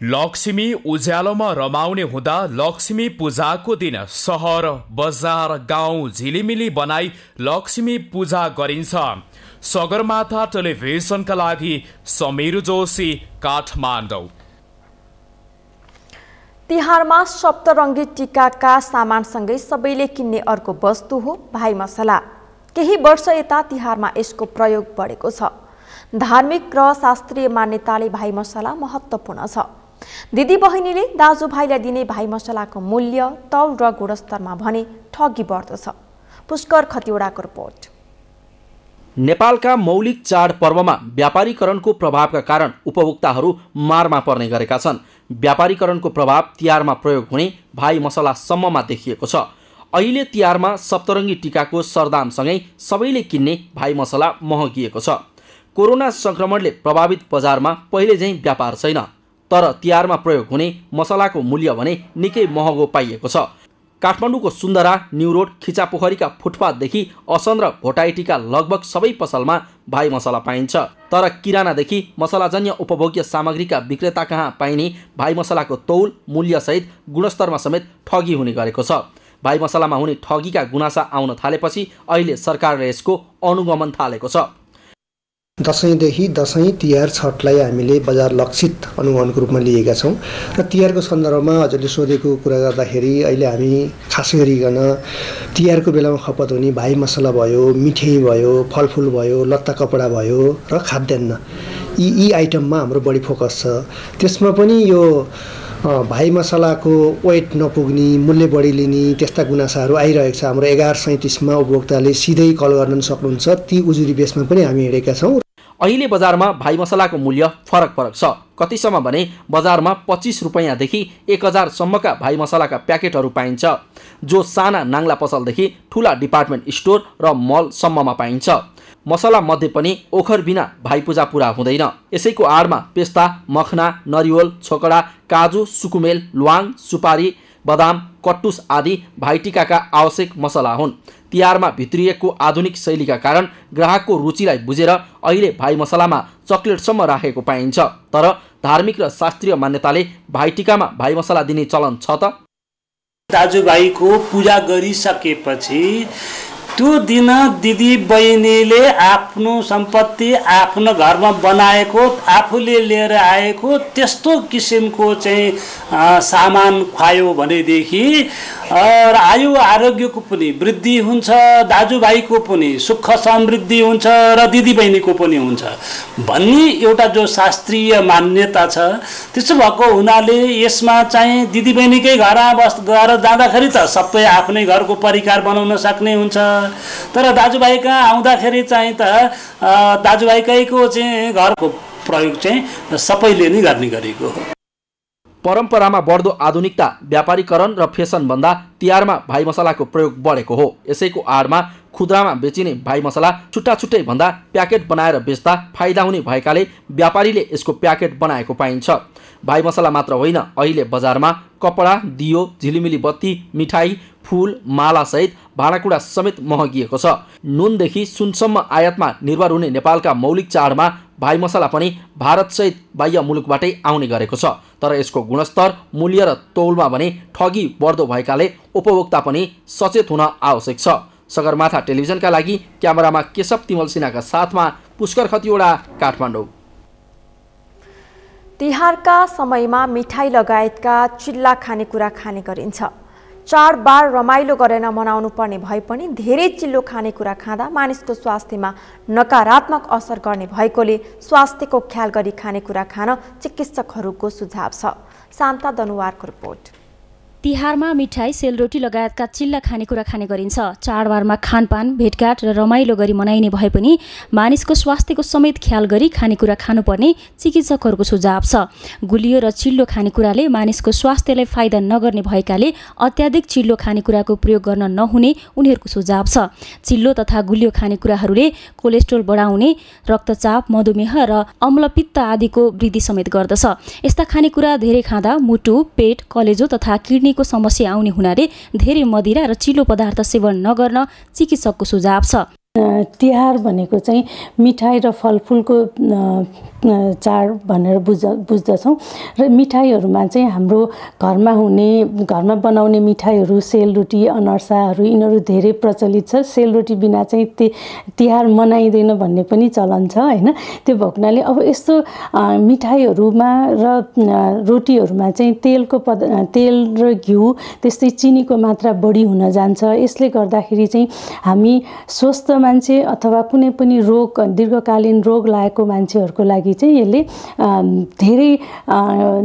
लक्ष्मी उज्यालोमा रमाउने हुँदा लक्ष्मी पूजाको दिन सहर बजार गाउँ झिलिमिली बनाई लक्ष्मी पूजा गरिन्छ। सगरमाथा टेलिभिजनका लागि समीर जोशी, काठमाडौँ। तिहारमा सप्तरङ्गी टीकाका सामानसँगै सबैले किन्ने अर्को वस्तु हो भाइ मसला। केही वर्ष यता तिहारमा यसको प्रयोग बढेको छ। धार्मिक र शास्त्रीय मान्यताले भाइ मसला महत्त्वपूर्ण छ। दिदी बहिनीले दाजुभाइलाई दिने भाइ मसलाको मूल्य, तौल र गुणस्तरमा भने ठगी बढ्दो छ। पुष्कर खतिवडाको रिपोर्ट। नेपालका मौलिक चाड पर्वमा व्यापारीकरणको प्रभावका कारण उपभोक्ताहरू मारमा पर्ने गरेका छन्। व्यापारीकरणको प्रभाव तिहारमा प्रयोग हुने भाइ मसलासम्ममा देखिएको छ। अहिले तिहारमा सप्तरङ्गी टीकाको सरदामसँगै सबैले किन्ने भाइ मसला महँगिएको छ। कोरोना संक्रमणले प्रभावित बजारमा पहिले झैँ व्यापार छैन, तर तिहारमा प्रयोग हुने मसलाको मूल्य भने निकै महँगो पाइएको छ। काठमाडौँको सुन्दरा, न्यू रोड, खिचापोखरीका फुटपाथदेखि असन र भोटाइटीका लगभग सबै पसलमा भाइ मसला पाइन्छ। तर किरानादेखि मसलाजन्य उपभोग्य सामग्रीका विक्रेता कहाँ पाइने भाइ मसलाको तौल, मूल्यसहित गुणस्तरमा समेत ठगी हुने गरेको छ। भाइ मसलामा हुने ठगीका गुनासा आउन थालेपछि अहिले सरकारले यसको अनुगमन थालेको छ। दसैँदेखि दसैँ, तिहार, छठलाई हामीले बजार लक्षित अनुगमनको रूपमा लिएका छौँ र तिहारको सन्दर्भमा हजुरले सोधेको कुरा गर्दाखेरि अहिले हामी खास गरिकन तिहारको बेलामा खपत हुने भाइ मसला भयो, मिठाई भयो, फलफुल भयो, लत्ता कपडा भयो र खाद्यान्न, यी आइटममा हाम्रो बढी फोकस छ। त्यसमा पनि यो भाइ मसलाको वेट नपुग्ने, मूल्य बढी लिने त्यस्ता गुनासाहरू आइरहेको छ। हाम्रो 1137मा उपभोक्ताले सिधै कल गर्न सक्नुहुन्छ। ती उजुरी बेसमा पनि हामी हिँडेका छौँ। अहिले बजारमा भाइ मसलाको मूल्य फरक छ। कतिसम्म भने बजारमा 25 रुपैयाँदेखि 1000 सम्मका भाइ मसलाका प्याकेटहरू पाइन्छ, जो साना नाङ्ला पसलदेखि ठुला डिपार्टमेन्ट स्टोर र मलसम्ममा पाइन्छ। मसला मध्ये पनि ओखर बिना भाइ पूजा पुरा हुँदैन। यसैको आडमा पेस्ता, मखना, नरिवल, छोकडा, काजु, सुकुमेल, ल्वाङ, सुपारी, बदाम, कट्टुस आदि भाइटिकाका आवश्यक मसला हुन्। तिहारमा भित्रिएको आधुनिक शैलीका कारण ग्राहकको रुचिलाई बुझेर अहिले भाइ मसलामा चकलेटसम्म राखेको पाइन्छ। तर धार्मिक र शास्त्रीय मान्यताले भाइटिकामा भाइ मसला दिने चलन छ त? दाजुभाइको पूजा गरिसकेपछि त्यो दिन दिदी बहिनीले आफ्नो सम्पत्ति आफ्नो घरमा बनाएको, आफूले लिएर आएको त्यस्तो किसिमको चाहिँ सामान खुवायो भनेदेखि आयु आरोग्यको पनि वृद्धि हुन्छ, दाजुभाइको पनि सुख समृद्धि हुन्छ र दिदीबहिनीको पनि हुन्छ भन्ने एउटा जो शास्त्रीय मान्यता छ। त्यसो भएको हुनाले यसमा चाहिँ दिदीबहिनीकै घरमा गएर जाँदाखेरि त सबै आफ्नै घरको परिकार बनाउन सक्ने हुन्छ, तर दाजुभाइ कहाँ आउँदाखेरि चाहिँ त दाजुभाइकैको चाहिँ घरको प्रयोग चाहिँ सबैले नै गर्ने गरेको हो। परम्परामा बढ्दो आधुनिकता, व्यापारीकरण र फेसन भन्दा तिहारमा भाइ मसलाको प्रयोग बढेको हो। यसैको आडमा खुद्रामा बेचिने भाइ मसला छुट्टा छुट्टै भन्दा प्याकेट बनाएर बेच्दा फाइदा हुने भएकाले व्यापारीले यसको प्याकेट बनाएको पाइन्छ। भाइ मसला मात्र होइन, अहिले बजारमा कपडा, दियो, झिलिमिली बत्ती, मिठाई, फुल, मालासहित भाँडाकुँडा समेत महँगिएको छ। नुनदेखि सुनसम्म आयातमा निर्भर हुने नेपालका मौलिक चाडमा भाइ मसला पनि भारतसहित बाह्य मुलुकबाटै आउने गरेको छ। तर यसको गुणस्तर, मूल्य र तौलमा भने ठगी बढ्दो भएकाले उपभोक्ता पनि सचेत हुन आवश्यक छ। सगरमाथा टेलिभिजनका लागि क्यामेरामा केशव तिमल सिन्हाका साथमा पुष्कर खतिवडा, काठमाडौँ। तिहारका समयमा मिठाई लगायतका चिल्ला खानेकुरा खाने गरिन्छ। चाडबाड रमाइलो गरेर मनाउनु पर्ने भए पनि धेरै चिल्लो खानेकुरा खाँदा मानिसको स्वास्थ्यमा नकारात्मक असर गर्ने भएकोले स्वास्थ्यको ख्याल गरी खानेकुरा खान चिकित्सकहरूको सुझाव छ। शान्ता दनुवारको रिपोर्ट। तिहारमा मिठाई, सेलरोटी लगायतका चिल्ला खानेकुरा खाने गरिन्छ। चाडबाडमा खानपान, भेटघाट र रमाइलो गरी मनाइने भए पनि मानिसको स्वास्थ्यको समेत ख्याल गरी खानेकुरा खानुपर्ने चिकित्सकहरूको सुझाव छ। गुलियो र चिल्लो खानेकुराले मानिसको स्वास्थ्यलाई फाइदा नगर्ने भएकाले अत्याधिक चिल्लो खानेकुराको प्रयोग गर्न नहुने उनीहरूको सुझाव छ। चिल्लो तथा गुलियो खानेकुराहरूले कोलेस्ट्रोल बढाउने, रक्तचाप, मधुमेह र अम्लपित्त आदिको वृद्धि समेत गर्दछ। यस्ता खानेकुरा धेरै खाँदा मुटु, पेट, कलेजो तथा किडनीको समस्या आउने हुनाले धेरै मदिरा र चिल्लो पदार्थ सेवन नगर्न चिकित्सकको सुझाव छ। तिहार भनेको चाहिँ मिठाई र फलफुलको चाड भनेर बुझ्दछौँ र मिठाईहरूमा चाहिँ हाम्रो घरमा बनाउने मिठाईहरू, सेलरोटी, अनर्साहरू यिनीहरू धेरै प्रचलित छ। सेलरोटी बिना चाहिँ तिहार मनाइँदैन भन्ने पनि चलन छ होइन। त्यो भएको हुनाले अब यस्तो मिठाईहरूमा र रोटीहरूमा चाहिँ तेल र घिउ त्यस्तै चिनीको मात्रा बढी हुन जान्छ। यसले गर्दाखेरि चाहिँ हामी स्वस्थ मान्छे अथवा कुनै पनि दीर्घकालीन रोग लागेको मान्छेहरूको लागि चाहिँ यसले धेरै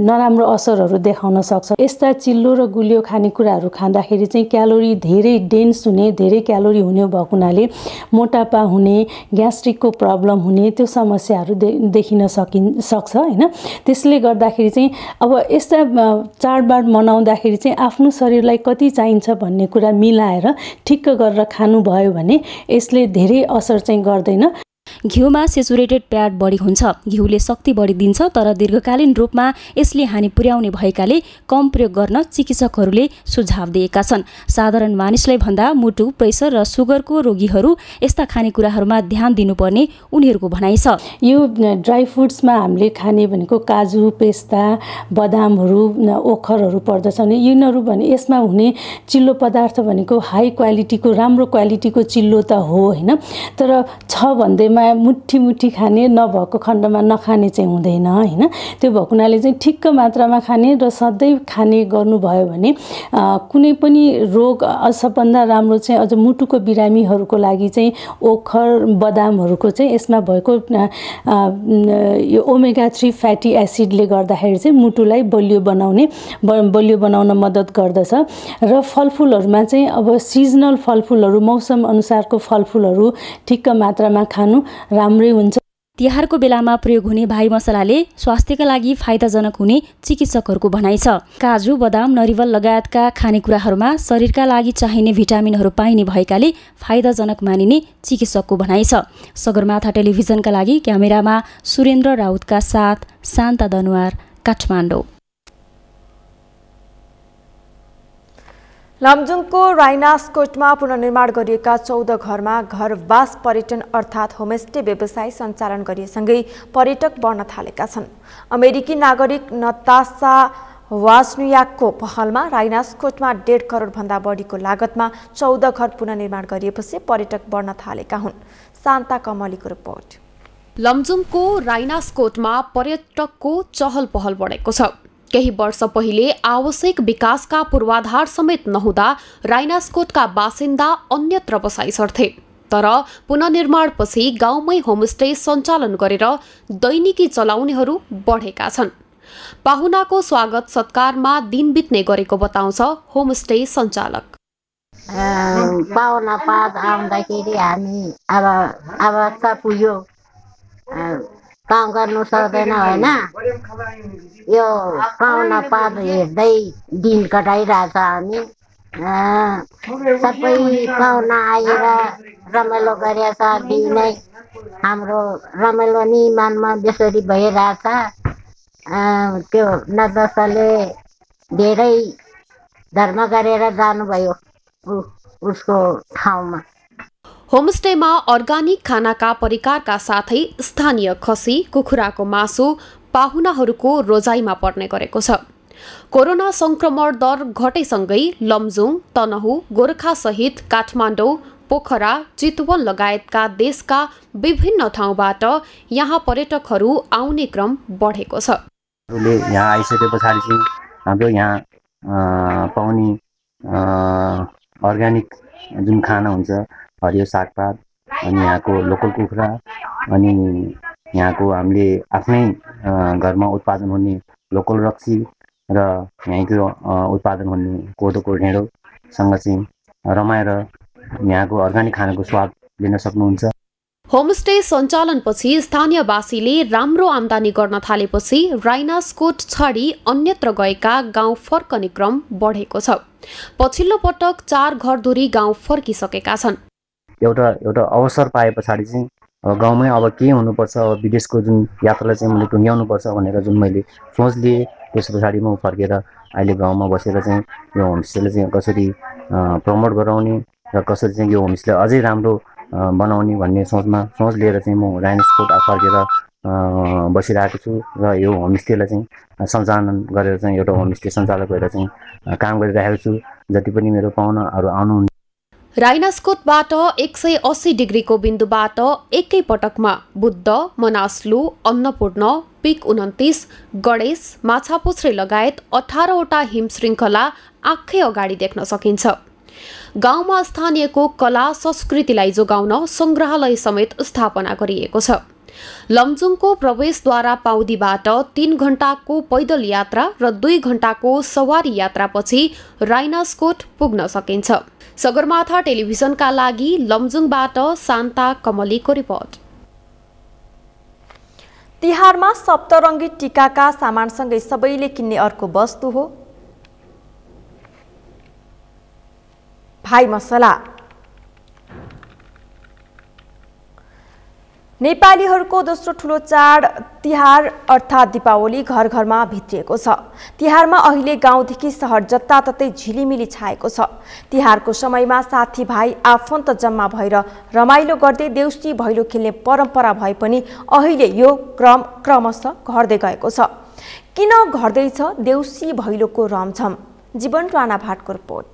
नराम्रो असरहरू देखाउन सक्छ। यस्ता चिल्लो र गुलियो खानेकुराहरू खाँदाखेरि चाहिँ क्यालोरी धेरै डेन्स हुने, धेरै क्यालोरी हुने भएको हुनाले मोटापा हुने, ग्यास्ट्रिकको प्रब्लम हुने त्यो समस्याहरू देखिन सक्छ होइन। त्यसले गर्दाखेरि चाहिँ अब यस्ता चाडबाड मनाउँदाखेरि चाहिँ आफ्नो शरीरलाई कति चाहिन्छ भन्ने कुरा मिलाएर ठिक्क गरेर खानुभयो भने यसले धेरै असर चाहिँ गर्दैन। घिउमा सेचुरेटेड फ्याट बढी हुन्छ। घिउले शक्ति बढी दिन्छ तर दीर्घकालीन रूपमा यसले हानि पुर्याउने भएकाले कम प्रयोग गर्न चिकित्सकहरूले सुझाव दिएका छन्। साधारण मानिसलाई भन्दा मुटु, प्रेसर र सुगरको रोगीहरू यस्ता खानेकुराहरूमा ध्यान दिनुपर्ने उनीहरूको भनाइ छ। यो ड्राई फ्रुट्समा हामीले खाने भनेको काजु, पेस्ता, बदामहरू, ओखरहरू पर्दछन्। यिनीहरू भने यसमा हुने चिल्लो पदार्थ भनेको हाई क्वालिटीको, राम्रो क्वालिटीको चिल्लो त हो होइन, तर छ भन्दैमा मुठी खाने, नभएको खण्डमा नखाने चाहिँ हुँदैन होइन। त्यो भएको हुनाले चाहिँ ठिक्क मात्रामा खाने र सधैँ खाने गर्नुभयो भने कुनै पनि रोग सबभन्दा राम्रो चाहिँ अझ मुटुको बिरामीहरूको लागि चाहिँ ओखर, बदामहरूको चाहिँ यसमा भएको यो ओमेगा 3 फ्याटी एसिडले गर्दाखेरि चाहिँ मुटुलाई बलियो बनाउन मद्दत गर्दछ। र फलफुलहरूमा चाहिँ अब सिजनल फलफुलहरू, मौसम अनुसारको फलफुलहरू ठिक्क मात्रामा खानु राम्रै हुन्छ। तिहारको बेलामा प्रयोग हुने भाइ मसलाले स्वास्थ्यका लागि फाइदाजनक हुने चिकित्सकहरूको भनाइ छ। काजु, बदाम, नरिवल लगायतका खानेकुराहरूमा शरीरका लागि चाहिने भिटामिनहरू पाइने भएकाले फाइदाजनक मानिने चिकित्सकको भनाइ छ। सगरमाथा टेलिभिजनका लागि क्यामेरामा सुरेन्द्र राउतका साथ शान्ता दनुवार, काठमाडौँ। लमजुङको राइनासकोटमा पुनर्निर्माण गरिएका 14 घरमा घरवास पर्यटन अर्थात् होमस्टे व्यवसाय सञ्चालन गरिएसँगै पर्यटक बढ्न थालेका छन्। अमेरिकी नागरिक नतासा वास्नुयाकको पहलमा राइनासकोटमा 1.5 करोडभन्दा बढीको लागतमा 14 घर पुनर्निर्माण गरिएपछि पर्यटक बढ्न थालेका हुन्। शान्ता कमलीको रिपोर्ट। लमजुङको राइनासकोटमा पर्यटकको चहल पहल बढेको छ। केही वर्ष पहिले आवश्यक विकासका पूर्वाधार समेत नहुँदा राइनासकोटका बासिन्दा अन्यत्र बसाइ सर्थे। तर पुनर्निर्माणपछि गाउँमै होमस्टे सञ्चालन गरेर दैनिकी चलाउनेहरू बढेका छन्। पाहुनाको स्वागत सत्कारमा दिन बित्ने गरेको बताउँछ होमस्टे सञ्चालक। पाहुना पात आउँदाखेरि हामी अब अवस्था पुग्यो, काम गर्नु सक्दैन होइन। यो पाहुना पात हेर्दै दिन कटाइरहेछ हामी। सबै पाहुना आएर रमाइलो गरेछ। दिनै हाम्रो रमाइलो नि मनमा बेसरी भइरहेछ। त्यो नदसले धेरै धर्म गरेर जानुभयो उसको ठाउँमा। होमस्टेमा अर्गानिक खानाका परिकारका साथै स्थानीय खसी, कुखुराको मासु पाहुनाहरूको रोजाइमा पर्ने गरेको छ। कोरोना संक्रमण दर घटेसँगै लमजुङ, तनहु, गोर्खा सहित काठमाडौँ, पोखरा, चितवन लगायतका देशका विभिन्न ठाउँबाट यहाँ पर्यटकहरू आउने क्रम बढेको छ। यहाँ आइसके पछाडि चाहिँ हाम्रो यहाँ पाउने अर्ग्यानिक जुन खाना हुन्छ, हरियो सागपात, अनि यहाँको लोकल कुखुरा, अनि यहाँको हामीले आफ्नै घरमा उत्पादन हुने लोकल रक्सी र यहीँको उत्पादन हुने कोदोको ढेँडोसँग चाहिँ रमाएर यहाँको अर्ग्यानिक खानाको स्वाद लिन सक्नुहुन्छ। होमस्टे सञ्चालनपछि स्थानीयवासीले राम्रो आम्दानी गर्न थालेपछि राइनास्कोट छाडी अन्यत्र गएका गाउँ फर्कने क्रम बढेको छ। पछिल्लो पटक 4 घरधुरी गाउँ फर्किसकेका छन्। एउटा अवसर पाए पछाडि चाहिँ गाउँमै अब के हुनुपर्छ, अब विदेशको जुन यात्रालाई चाहिँ मैले टुङ्ग्याउनुपर्छ भनेर जुन मैले सोच लिएँ, त्यस पछाडि म फर्केर अहिले गाउँमा बसेर चाहिँ यो होमस्टेलाई चाहिँ कसरी प्रमोट गराउने र कसरी चाहिँ यो होमस्टेलाई अझै राम्रो बनाउने भन्ने सोच लिएर चाहिँ म राइनास्कोट फर्केर बसिरहेको छु र यो होमस्टेलाई चाहिँ सञ्चालन गरेर चाहिँ एउटा होमस्टे सञ्चालक भएर चाहिँ काम गरिरहेको छु। जति पनि मेरो पाहुनाहरू आउनुहुन्छ राइनास्कोटबाट 180 डिग्रीको बिन्दुबाट एकै पटकमा बुद्ध, मनास्लु, अन्नपूर्ण, पिक 29, गणेश, माछापुच्छ्रे लगायत 18वटा हिम श्रृङ्खला आँखै अगाडि देख्न सकिन्छ। गाउँमा स्थानीयको कला संस्कृतिलाई जोगाउन सङ्ग्रहालय समेत स्थापना गरिएको छ। लमजुङको प्रवेशद्वार पाउदीबाट 3 घण्टाको पैदल यात्रा र 2 घण्टाको सवारी यात्रापछि राइनास्कोट पुग्न सकिन्छ। सगरमाथा टेलिभिजनका लागि लमजुङबाट शान्ता कमलीको रिपोर्ट। तिहारमा सप्तरङ्गी टीकाका सामानसँगै सबैले किन्ने अर्को वस्तु हो भाइ मसला। नेपालीहरूको दोस्रो ठुलो चाड तिहार अर्थात् दीपावली घर घरमा भित्रिएको छ। तिहारमा अहिले गाउँदेखि सहर जताततै झिलिमिली छाएको छ। तिहारको समयमा साथीभाइ आफन्त जम्मा भएर रमाइलो गर्दै देउसी भैलो खेल्ने परम्परा भए पनि अहिले यो क्रम क्रमशः घट्दै गएको छ। किन घट्दैछ देउसी भैलोको रमझम? जीवन राणा भाटको रिपोर्ट।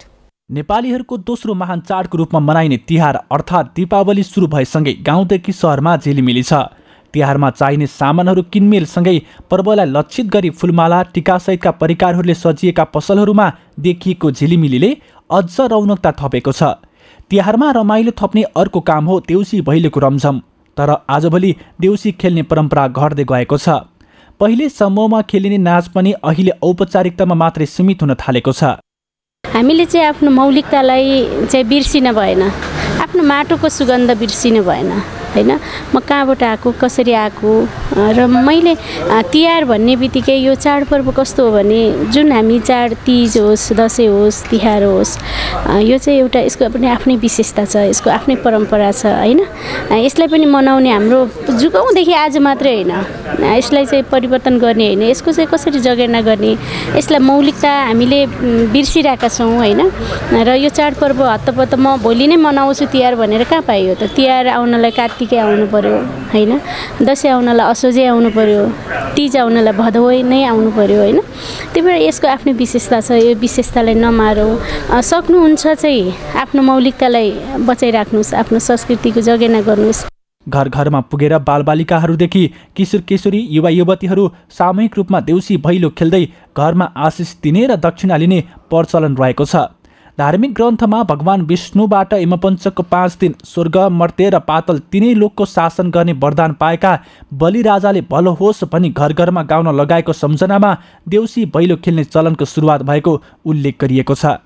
नेपालीहरूको दोस्रो महान चाडको रूपमा मनाइने तिहार अर्थात् दीपावली सुरु भएसँगै गाउँदेखि सहरमा झिलिमिली छ। तिहारमा चाहिने सामानहरू किनमेलसँगै पर्वलाई लक्षित गरी फुलमाला टीकासहितका परिकारहरूले सजिएका पसलहरूमा देखिएको झिलिमिलीले अझ रौनकता थपेको छ। तिहारमा रमाइलो थप्ने अर्को काम हो देउसी भैलोको रमझम। तर आजभोलि देउसी खेल्ने परम्परा घट्दै गएको छ। पहिले समूहमा खेलिने नाच पनि अहिले औपचारिकतामा मात्रै सीमित हुन थालेको छ। हामीले चाहिँ आफ्नो मौलिकतालाई चाहिँ बिर्सिन भएन, आफ्नो माटोको सुगन्ध बिर्सिनु भएन हैन। म कहाँबाट आएको, कसरी आएको र मैले तिहार भन्ने बित्तिकै यो चाडपर्व कस्तो हो भने जुन हामी चाड तीज होस्, दसैँ होस्, तिहार होस्, यो चाहिँ एउटा यसको पनि आफ्नै विशेषता छ, यसको आफ्नै परम्परा छ हैन। यसलाई पनि मनाउने हाम्रो जुगौँदेखि आज मात्रै हैन, यसलाई चाहिँ परिवर्तन गर्ने हैन, यसको चाहिँ कसरी जगेर्ना गर्ने, यसलाई मौलिकता हामीले बिर्सिरहेका छौँ हैन। र यो चाडपर्व हत्तपत्त म भोलि नै मनाउँछु तिहार भनेर कहाँ पाइयो त? तिहार आउनलाई कार्तिकै आउनु पर्यो हैन, दसैँ आउनलाई असोजै आउनु पर्यो, तीज आउनलाई भदौै नै आउनु पर्यो हैन। त्यही भएर यसको आफ्नै विशेषता छ। यो विशेषतालाई नमारौँ, सक्नुहुन्छ चाहिँ आफ्नो मौलिकतालाई बचाइराख्नुहोस्, आफ्नो संस्कृतिको जगेर्ना गर्नुहोस्। घर घरमा पुगेर बालबालिकाहरूदेखि किशोर किशोरी युवा युवतीहरू सामूहिक रूपमा देउसी भैलो खेल्दै घरमा आशिष दिने र दक्षिणा लिने प्रचलन रहेको छ। धार्मिक ग्रन्थमा भगवान विष्णुबाट यमपञ्चकको 5 दिन स्वर्ग, मर्त्य र पातल तीनै लोकको शासन गर्ने वरदान पाएका बलिराजाले भलो होस् भनी घर घरमा गाउन लगाएको सम्झनामा देउसी भैलो खेल्ने चलनको सुरुवात भएको उल्लेख गरिएको छ।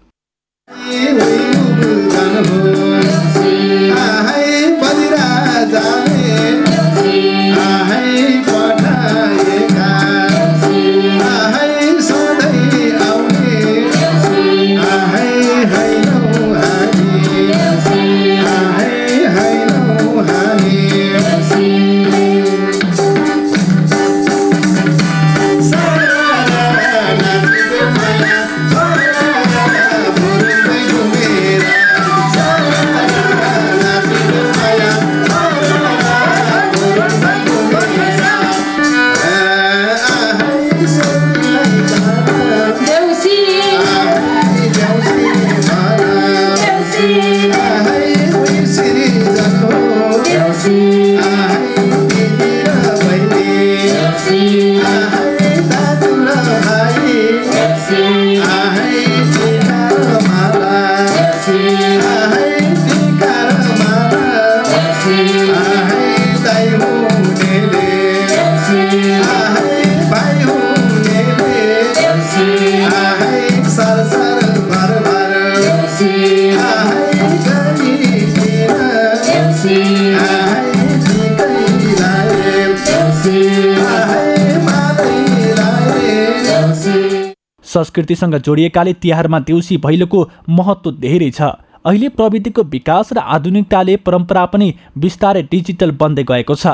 संस्कृतिसँग जोडिएकाले तिहारमा देउसी भैलोको महत्त्व धेरै छ। अहिले प्रविधिको विकास र आधुनिकताले परम्परा पनि बिस्तारै डिजिटल बन्दै गएको छ।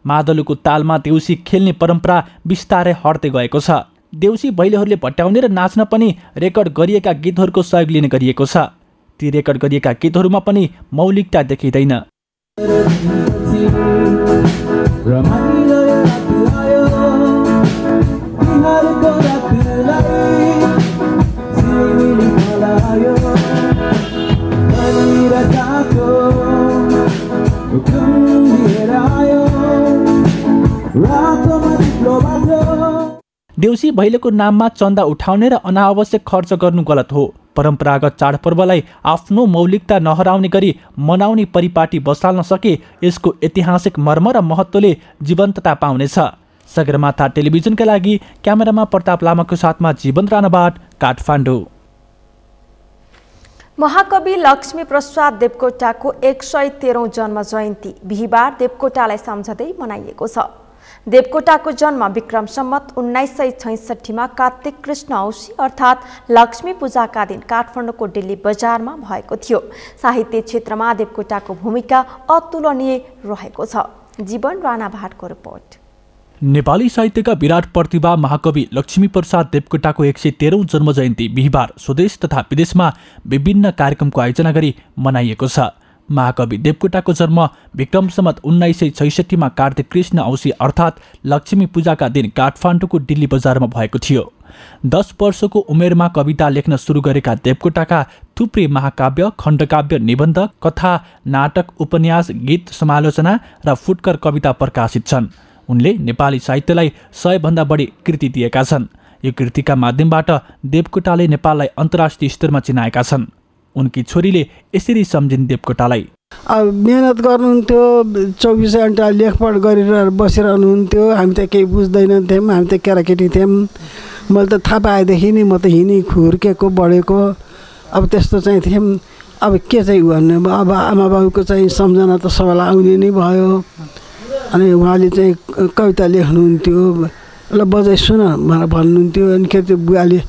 मादलुको तालमा देउसी खेल्ने परम्परा बिस्तारै हट्दै गएको छ। देउसी भैलोहरूले भट्याउने र नाच्न पनि रेकर्ड गरिएका गीतहरूको सहयोग लिने गरिएको छ। ती रेकर्ड गरिएका गीतहरूमा पनि मौलिकता देखिँदैन। देउसी भैलोको नाममा चन्दा उठाउने र अनावश्यक खर्च गर्नु गलत हो। परम्परागत चाडपर्वलाई आफ्नो मौलिकता नहराउने गरी मनाउने परिपाटी बसाल्न सके यसको ऐतिहासिक मर्म र महत्त्वले जीवन्तता पाउनेछ। सगरमाथा टेलिभिजनका लागि क्यामेरामा प्रताप लामाको साथमा जीवन राणाबाट काठमाडौँ। महाकवि लक्ष्मी प्रसाद देवकोटाको 113औं जन्म जयन्ती बिहिबार देवकोटालाई सम्झँदै मनाइएको छ। देवकोटाको जन्म विक्रम सम्वत 1966 में कार्तिक कृष्ण औँसी अर्थात् लक्ष्मी पूजाका दिन काठमाडौँको दिल्ली बजारमा भएको थियो। साहित्य क्षेत्रमा देवकोटाको भूमिका अतुलनीय रहेको छ। जीवन राणा भाटको रिपोर्ट। नेपाली साहित्यका विराट प्रतिभा महाकवि लक्ष्मी प्रसाद देवकोटाको 113औं जन्म जयन्ती बिहिबार स्वदेश तथा विदेशमा विभिन्न कार्यक्रमको आयोजना गरी मनाइएको छ। महाकवि देवकोटाको जन्म विक्रम सम्वत 1966 में कार्तिक कृष्ण औँसी अर्थात् लक्ष्मी पूजाका दिन काठमाडौँको दिल्ली बजारमा भएको थियो। 10 वर्षको उमेरमा कविता लेख्न सुरु गरेका देवकोटाका थुप्रै महाकाव्य, खण्डकाव्य, निबन्ध, कथा, नाटक, उपन्यास, गीत, समालोचना र फुटकर कविता प्रकाशित छन्। उनले नेपाली साहित्यलाई 100 भन्दा बढी कृति दिएका छन्। यो कृतिका माध्यमबाट देवकोटाले नेपाललाई अन्तर्राष्ट्रिय स्तरमा चिनाएका छन्। उनकी छोरीले यसरी सम्झिन् देवकोटालाई। अब मेहनत गर्नुहुन्थ्यो, 24 घण्टा लेखपढ गरेर बसिरहनुहुन्थ्यो। हामी त केही बुझ्दैनथ्यौँ, हामी त केटाकेटी थियौँ। मैले त थाहा पाएदेखि नि म त हिँडी खुर्केको बढेको अब त्यस्तो चाहिँ थियौँ। अब के चाहिँ भन्ने, अब आमा बाबुको चाहिँ सम्झना त सबैलाई आउने नै भयो। अनि उहाँले चाहिँ कविता लेख्नुहुन्थ्यो, ल बजाइ सुन भनेर भन्नुहुन्थ्यो। अनि के त्यो बुवाले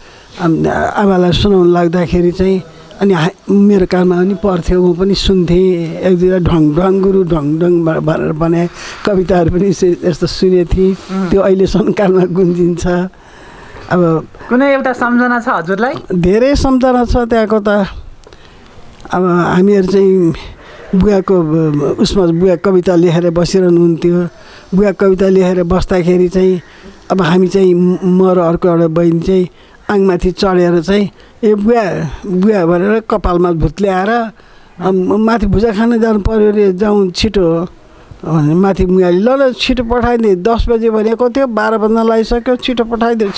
आमालाई सुनाउनु लाग्दाखेरि चाहिँ अनि मेरो कानमा पनि पर्थ्यो, म पनि सुन्थेँ। एक दुईवटा ढङ ढङ गुरु ढङ ढङ भनेर भने कविताहरू पनि यस्तो सुने थिएँ। त्यो अहिलेसम्म कानमा गुन्जिन्छ। अब कुनै एउटा सम्झना छ हजुरलाई? धेरै सम्झना छ त्यहाँको त। अब हामीहरू चाहिँ बुवाको उसमा बुवा कविता लेखेर बसिरहनुहुन्थ्यो। बुवा कविता लेखेर बस्दाखेरि चाहिँ अब हामी चाहिँ म र अर्को एउटा बहिनी चाहिँ आङमाथि चढेर चाहिँ ए बुवा बुवा भनेर कपालमा भुत ल्याएर माथि भुजा खान जानु पर्यो अरे, जाउँ छिटो भने माथि बुवाले ल ल छिटो पठाइदिए। 10 बजे भनेको थियो, 12 बज्न लागिसक्यो, छिटो पठाइदियो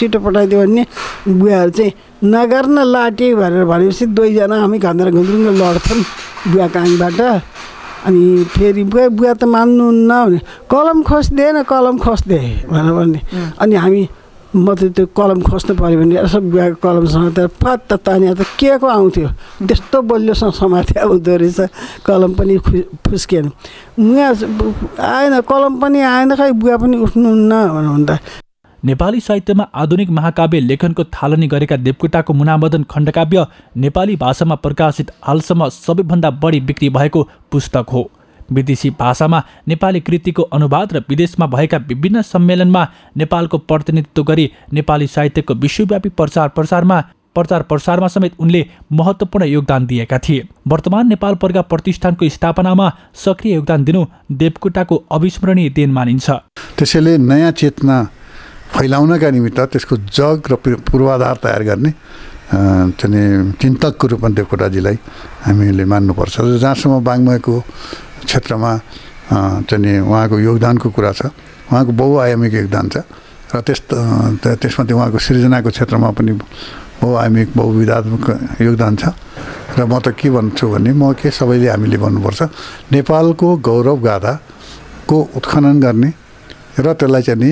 भन्ने बुवाहरू चाहिँ नगर्न लाटे भनेर भनेपछि दुईजना हामी घन्दा घुन्द्रुङ्ग लड्थ्यौँ बुवाको आङबाट। अनि फेरि बुवा त मान्नुहुन्न भने कलम खोज्दिएन, कलम खोज्दे भनेर भन्ने। अनि हामी म त त्यो कलम खोज्नु पऱ्यो भने यसो बुवाको कलमसँग त फत्त तानिया त के को आउँथ्यो। त्यस्तो बलियोसँग समात्या हुँदो रहेछ। कलम पनि फुस्किएन, बुवा आएन, कलम पनि आएन, खै बुवा पनि उठ्नुहुन्न भनेर भन्दा। नेपाली साहित्यमा आधुनिक महाकाव्य लेखनको थालनी गरेका देवकोटाको मुनामदन खण्डकाव्य नेपाली भाषामा प्रकाशित हालसम्म सबैभन्दा बढी बिक्री भएको पुस्तक हो। विदेशी भाषामा नेपाली कृतिको अनुवाद र विदेशमा भएका विभिन्न सम्मेलनमा नेपालको प्रतिनिधित्व गरी नेपाली साहित्यको विश्वव्यापी प्रचार प्रसारमा समेत उनले महत्त्वपूर्ण योगदान दिएका थिए। वर्तमान नेपाल प्रज्ञा प्रतिष्ठानको स्थापनामा सक्रिय योगदान दिनु देवकोटाको अविस्मरणीय देन मानिन्छ। त्यसैले नयाँ चेतना फैलाउनका निमित्त त्यसको जग र पूर्वाधार तयार गर्ने चाहिँ चिन्तकको रूपमा देवकोटाजीलाई हामीले मान्नुपर्छ। जहाँसम्म वाङ्मयको क्षेत्रमा चाहिँ उहाँको योगदानको कुरा छ, उहाँको बहुआयामिक योगदान छ र त्यसमा उहाँको सृजनाको क्षेत्रमा पनि बहुआयामिक बहुविधात्मक योगदान छ। र म त के भन्छु भने म के सबैले हामीले भन्नुपर्छ, नेपालको गौरव गाथाको उत्खनन गर्ने र त्यसलाई चाहिँ नि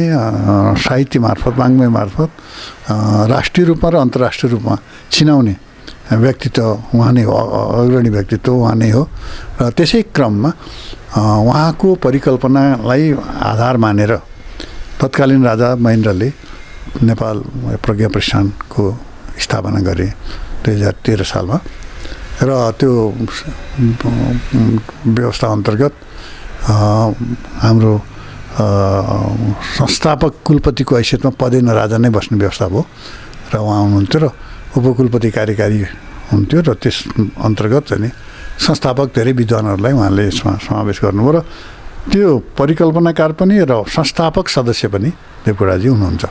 साहित्य मार्फत वाङ्मय मार्फत राष्ट्रिय रूपमा र अन्तर्राष्ट्रिय रूपमा चिनाउने व्यक्तित्व उहाँ नै हो, अग्रणी व्यक्तित्व उहाँ नै हो। र त्यसै क्रममा उहाँको परिकल्पनालाई आधार मानेर तत्कालीन राजा महेन्द्रले नेपाल प्रज्ञा प्रतिष्ठानको स्थापना गरेँ 2013 सालमा र त्यो व्यवस्था अन्तर्गत हाम्रो संस्थापक कुलपतिको हैसियतमा पदेन राजा नै बस्ने व्यवस्था भयो र उहाँ हुनुहुन्थ्यो र उपकुलपति कार्यकारी हुन्थ्यो र त्यस अन्तर्गत चाहिँ संस्थापक धेरै विद्वानहरूलाई उहाँले यसमा समावेश गर्नुभयो र त्यो परिकल्पनाकार पनि र संस्थापक सदस्य पनि देवकोटाजी हुनुहुन्छ।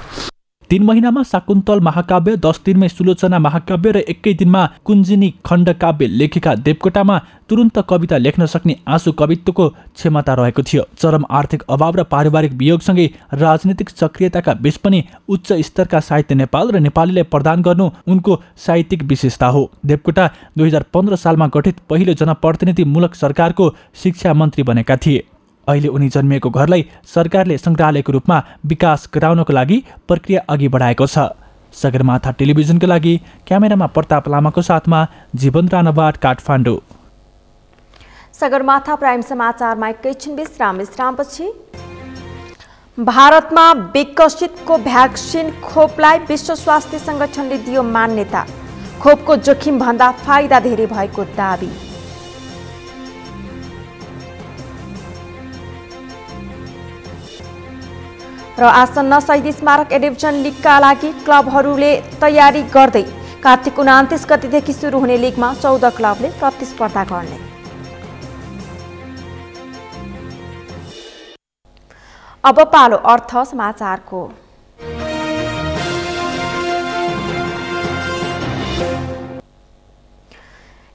3 महिनामा शाकुन्तल महाकाव्य, 10 दिनमै सुलोचना महाकाव्य र 1 दिनमा कुञ्जिनी खण्डकाव्य लेखेका देवकोटामा तुरुन्त कविता लेख्न सक्ने आँसु कवित्वको क्षमता रहेको थियो। चरम आर्थिक अभाव र पारिवारिक वियोगसँगै राजनीतिक सक्रियताका बीच पनि उच्च स्तरका साहित्य नेपाल र नेपालीलाई प्रदान गर्नु उनको साहित्यिक विशेषता हो। देवकोटा 2015 सालमा गठित पहिलो जनप्रतिनिधिमूलक सरकारको शिक्षा मन्त्री बनेका थिए। अहिले उनी जन्मिएको घरलाई सरकारले सङ्ग्रहालयको रूपमा विकास गराउनको लागि प्रक्रिया अघि बढाएको छ। सगरमाथा टेलिभिजनको लागि क्यामेरामा प्रताप लामाको साथमा जीवन राणावाट, काठमाडौँ। सगरमाथा प्राइम समाचारमा एकैछिन विश्रामपछि भारतमा विकसित भ्याक्सिन खोपलाई विश्व स्वास्थ्य संगठनले दियो मान्यता। खोपको जोखिम भन्दा फाइदा धेरै भएको दाबी। र आसन्न शहीद स्मारक डिभिजन लिगका लागि क्लबहरूले तयारी गर्दै कार्तिक 29 गतेदेखि सुरु हुने लिगमा 14 क्लबले प्रतिस्पर्धा गर्ने। अब पालो अर्थ समाचारको।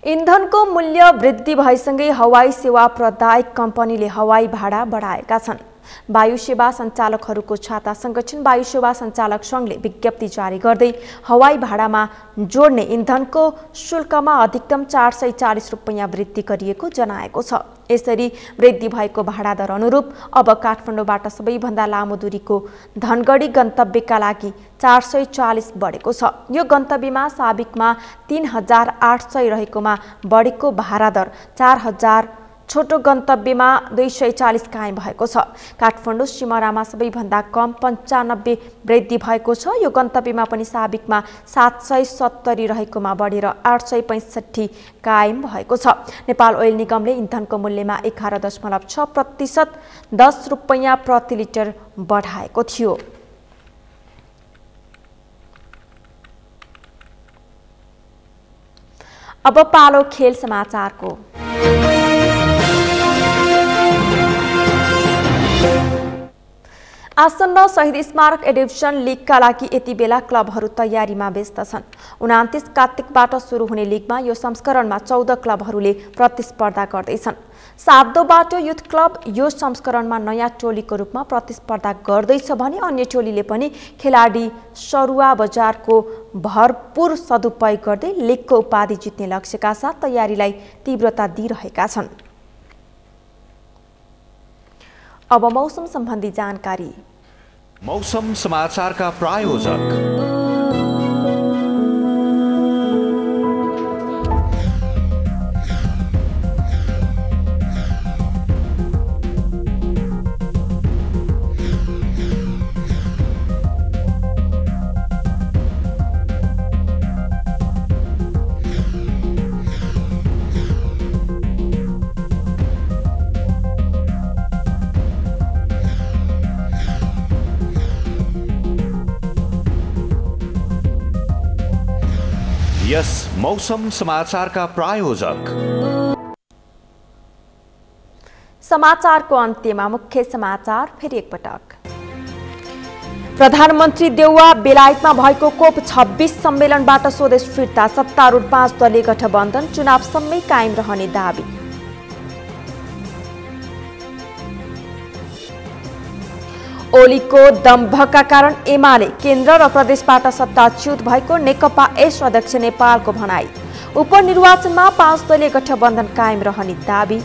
इन्धनको मूल्य वृद्धि भएसँगै हवाई सेवा प्रदायक कम्पनीले हवाई भाडा बढाएका छन्। वायु सेवा सञ्चालकहरूको छाता संगठन वायु सेवा सञ्चालक संघले विज्ञप्ति जारी गर्दै हवाई भाडामा जोड्ने इन्धनको शुल्कमा अधिकतम 440 रुपैयाँ वृद्धि गरिएको जनाएको छ। यसरी वृद्धि भएको भाडा दर अनुरूप अब काठमाडौँबाट सबैभन्दा लामो दूरीको धनगढी गन्तव्यका लागि 440 बढेको छ। यो गन्तव्यमा साबिकमा 3800 रहेकोमा बढेको भाडा दर 4000, छोटो गन्तव्यमा 240 कायम भएको छ। काठमाडौँ सिमरामा सबैभन्दा कम 95 वृद्धि भएको छ। यो गन्तव्यमा पनि साबिकमा 770 रहेकोमा बढेर 865 कायम भएको छ। नेपाल ओइल निगमले इन्धनको मूल्यमा 11.6% 10 रुपैयाँ प्रति लिटर बढाएको थियो। अब पालो खेल समाचारको। आसन्न शहीद स्मारक डिभिजन लिगका लागि यति बेला क्लबहरू तयारीमा व्यस्त छन्। 29 कार्तिकबाट सुरु हुने लिगमा यो संस्करणमा 14 क्लबहरूले प्रतिस्पर्धा गर्दैछन्। सातौँबाट युथ क्लब यो संस्करणमा नयाँ टोलीको रूपमा प्रतिस्पर्धा गर्दैछ भने अन्य टोलीले पनि खेलाडी सरुवा बजारको भरपूर सदुपयोग गर्दै लिगको उपाधि जित्ने लक्ष्यका साथ तयारीलाई तीव्रता दिइरहेका छन्। अब मौसम सम्बन्धी जानकारी। मौसम समाचारका प्रायोजक यस मौसम समाचारका प्रायोजक। समाचारको अन्त्यमा मुख्य समाचार फेरि एकपटक। प्रधानमन्त्री देउवा बेलायतमा भएको COP26 सम्मेलनबाट स्वदेश फिर्ता, सत्तारूढ 5 दलीय गठबन्धन चुनावसम्मै कायम रहने दाबी। ओलीको दम्भका कारण एमाले केन्द्र र प्रदेशबाट सत्ताच्युत भएको नेकपा एस अध्यक्ष नेपालको भनाई। उपनिर्वाचनमा 5 दलीय गठबन्धन कायम रहने दाबी।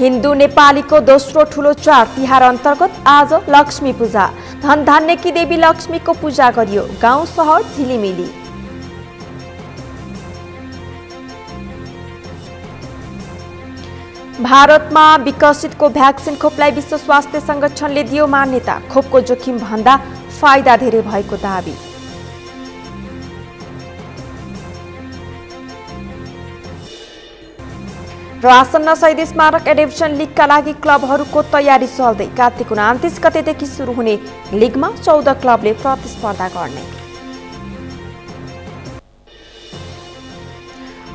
हिन्दू नेपालीको दोस्रो ठूलो चाड तिहार अन्तर्गत आज लक्ष्मी पूजा। धनधान्यकी देवी लक्ष्मीको पूजा गरियो। गाउँ सहर झिलिमिली। भारतमा विकसित भ्याक्सिन खोपलाई विश्व स्वास्थ्य संगठनले दियो मान्यता। खोपको जोखिम भन्दा फाइदा धेरै भएको दाबी। र आसन्न शहीद स्मारक एडिभिजन लिगका लागि क्लबहरूको तयारी चल्दै। कार्तिक 29 गतेदेखि सुरु हुने लिगमा 14 क्लबले प्रतिस्पर्धा गर्ने।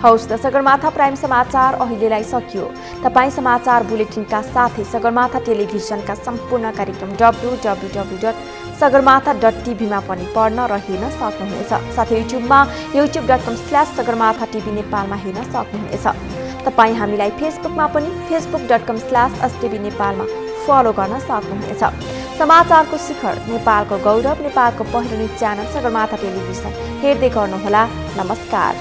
हौस् त सगरमाथा प्राइम समाचार अहिलेलाई सकियो। तपाईँ समाचार बुलेटिनका साथै सगरमाथा टेलिभिजनका सम्पूर्ण कार्यक्रम www.sagarmatha.tv मा पनि पढ्न र हेर्न सक्नुहुनेछ। साथै युट्युबमा youtube.com/sagarmatha.tv नेपालमा हेर्न सक्नुहुनेछ। तपाईँ हामीलाई फेसबुकमा पनि facebook.com/stv नेपालमा फलो गर्न सक्नुहुनेछ। समाचारको शिखर, नेपालको गौरव, नेपालको पहिलो न्युज च्यानल सगरमाथा टेलिभिजन हेर्दै गर्नुहोला। नमस्कार।